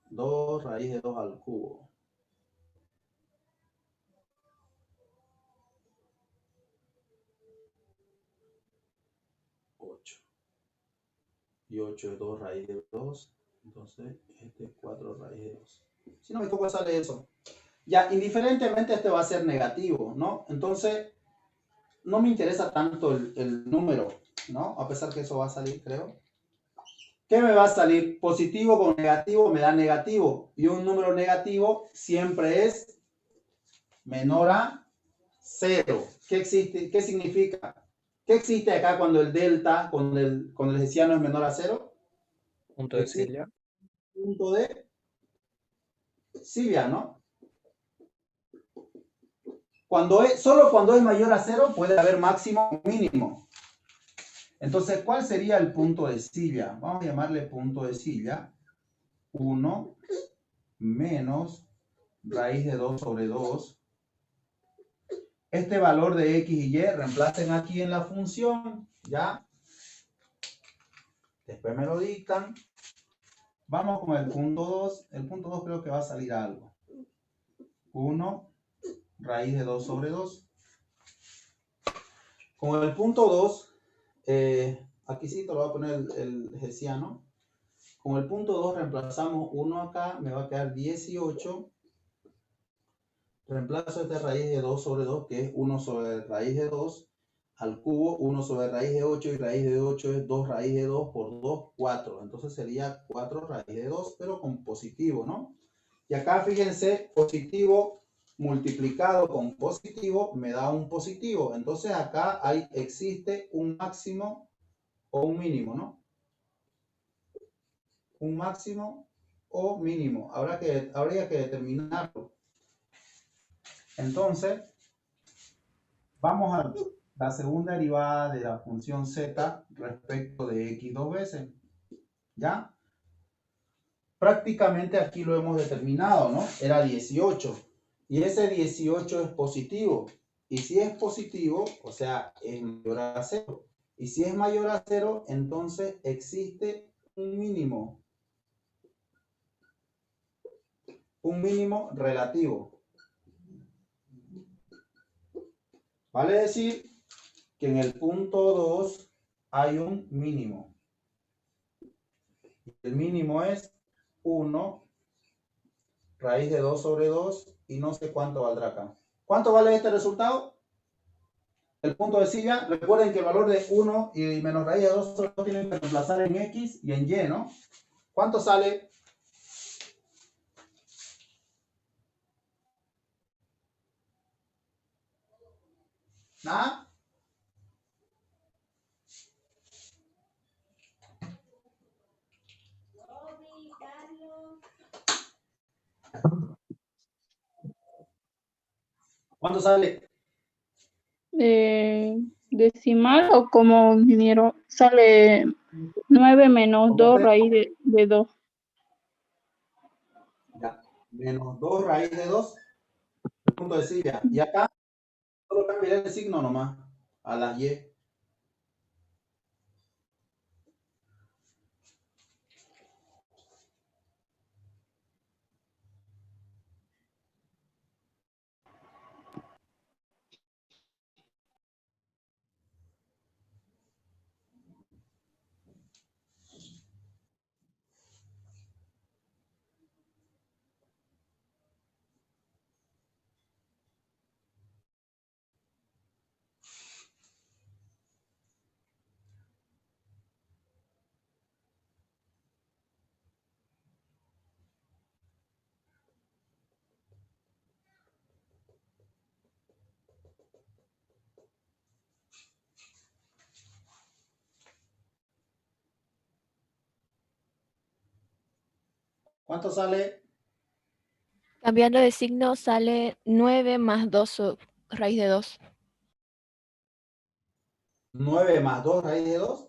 2 raíz de 2 al cubo. Y 8 es 2 raíz de 2. Entonces, este es 4 raíz de 2. Si no me equivoco, sale eso. Ya, indiferentemente este va a ser negativo, ¿no? Entonces, no me interesa tanto el número, ¿no? A pesar que eso va a salir, creo. ¿Qué me va a salir? Positivo con negativo me da negativo. Y un número negativo siempre es menor a 0. ¿Qué existe? ¿Qué significa? ¿Qué existe acá cuando el delta, cuando el hessiano es menor a 0? Punto de Existe Cilia. un punto de Cilia, ¿no? Solo cuando es mayor a 0 puede haber máximo o mínimo. Entonces, ¿cuál sería el punto de Cilia? Vamos a llamarle punto de Cilia. 1 menos raíz de 2 sobre 2. Este valor de x y y reemplacen aquí en la función, ¿ya? Después me lo dictan. Vamos con el punto 2. El punto 2 creo que va a salir algo. 1 raíz de 2 sobre 2. Con el punto 2, aquí sí te lo voy a poner el hessiano. Con el punto 2 reemplazamos 1 acá, me va a quedar 18. Reemplazo esta raíz de 2 sobre 2, que es 1 sobre raíz de 2, al cubo, 1 sobre raíz de 8, y raíz de 8 es 2 raíz de 2 por 2, 4. Entonces sería 4 raíz de 2, pero con positivo, ¿no? Y acá fíjense, positivo multiplicado con positivo me da un positivo. Entonces acá existe un máximo o un mínimo, ¿no? Un máximo o mínimo. Habría que determinarlo. Entonces, vamos a la segunda derivada de la función z respecto de x dos veces. ¿Ya? Prácticamente aquí lo hemos determinado, ¿no? Era 18. Y ese 18 es positivo. Y si es positivo, o sea, es mayor a 0. Y si es mayor a 0, entonces existe un mínimo. Un mínimo relativo. Vale decir que en el punto 2 hay un mínimo. El mínimo es 1 raíz de 2 sobre 2 y no sé cuánto valdrá acá. ¿Cuánto vale este resultado? El punto de Cilia. Recuerden que el valor de 1 y menos raíz de 2 sobre 2 tienen que reemplazar en x y en y, ¿no? ¿Cuánto sale? ¿Nada? ¿Cuánto sale? Decimal o como ingeniero sale 9 menos 2 raíz de 2. Ya. Menos 2 raíz de 2. El punto de Cilia. Y acá solo cambiaré el signo nomás a las y. ¿Cuánto sale? Cambiando de signo sale 9 más 2 raíz de 2. 9 más 2 raíz de 2.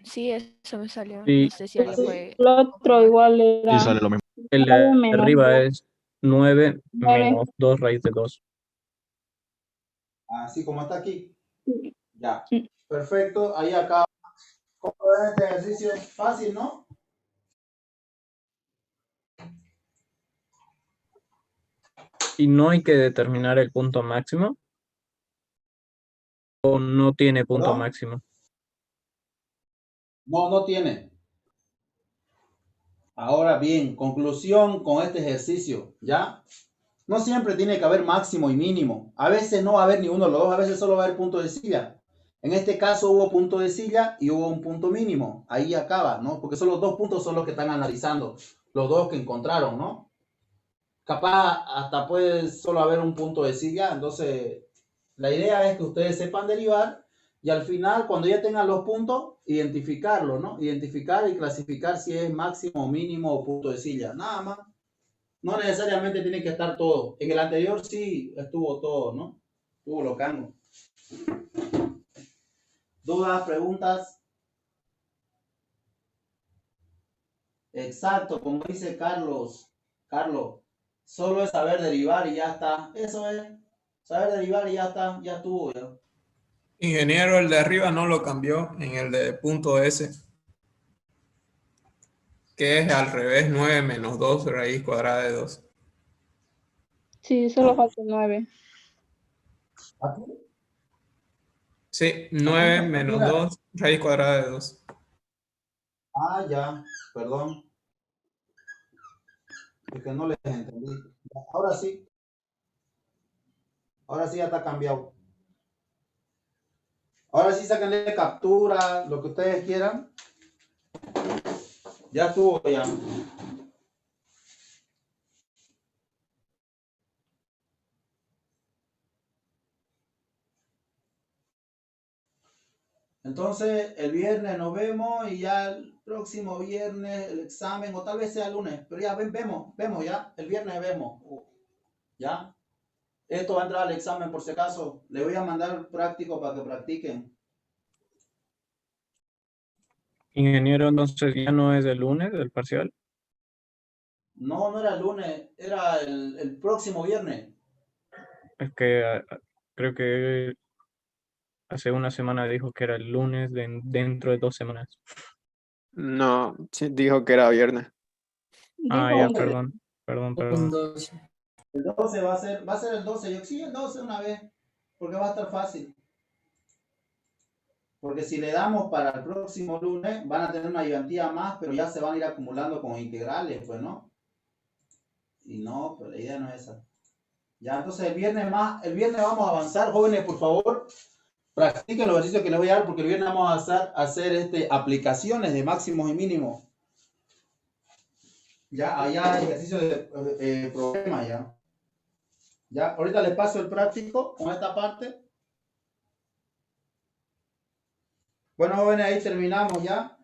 Sí, eso me salió. Sí. No sé si alguien ¿Así? fue. El otro igual era Sí, sale lo mismo. El 9 de menos arriba 2. es 9 9. menos 2 raíz de 2. Así como está aquí. Sí. Ya. Sí. Perfecto. Ahí acá. ¿Cómo ven este ejercicio? Fácil, ¿no? ¿Y no hay que determinar el punto máximo? ¿O no tiene punto ¿Perdón? máximo? No, no tiene. Ahora bien, conclusión con este ejercicio, ¿ya? No siempre tiene que haber máximo y mínimo. A veces no va a haber ni uno de los dos, a veces solo va a haber punto de Cilia. En este caso hubo punto de silla y hubo un punto mínimo. Ahí acaba, ¿no? Porque son los dos puntos son los que están analizando. Los dos que encontraron, ¿no? Capaz hasta puede solo haber un punto de silla. Entonces, la idea es que ustedes sepan derivar y al final, cuando ya tengan los puntos, identificarlo, ¿no? Identificar y clasificar si es máximo, mínimo o punto de silla. Nada más. No necesariamente tiene que estar todo. En el anterior sí estuvo todo, ¿no? Estuvo locando. ¿Dudas, preguntas? Exacto, como dice Carlos, solo es saber derivar y ya está. Eso es, saber derivar y ya está, ya estuvo. Ya. Ingeniero, el de arriba no lo cambió en el de punto S, que es al revés, 9 menos 2 raíz cuadrada de 2. Sí, solo falta 9. ¿Aquí? Sí, 9 menos 2 raíz cuadrada de 2. Ah, ya, perdón. Es que no les entendí. Ahora sí. Ahora sí ya está cambiado. Ahora sí sáquenle captura, lo que ustedes quieran. Ya estuvo ya. Entonces, el viernes nos vemos y ya el próximo viernes el examen, o tal vez sea el lunes, pero ya vemos ya, el viernes vemos. ¿Ya? Esto va a entrar al examen por si acaso. Le voy a mandar práctico para que practiquen. Ingeniero, entonces ya no es el lunes el parcial. No, no era el lunes, era el próximo viernes. Es que creo que hace una semana dijo que era el lunes dentro de 2 semanas. No, sí, dijo que era viernes. Ah, Dijo ya, perdón. El 12 va a ser el 12. Yo sí, el 12 una vez, porque va a estar fácil. Porque si le damos para el próximo lunes, van a tener una ayudantía más, pero ya se van a ir acumulando con integrales, pues, ¿no? Y no, pues la idea no es esa. Ya, entonces el viernes vamos a avanzar, jóvenes, por favor, practiquen los ejercicios que les voy a dar, porque el viernes vamos a hacer aplicaciones de máximos y mínimos. Ya, allá hay ejercicios de problema ya. Ya, ahorita les paso el práctico con esta parte. Bueno, jóvenes, ahí terminamos ya.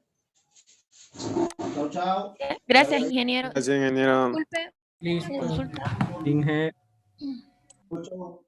Chao, chao. Gracias, ingeniero. Así, ingeniero. Disculpe, consulta. Inge, Escucho.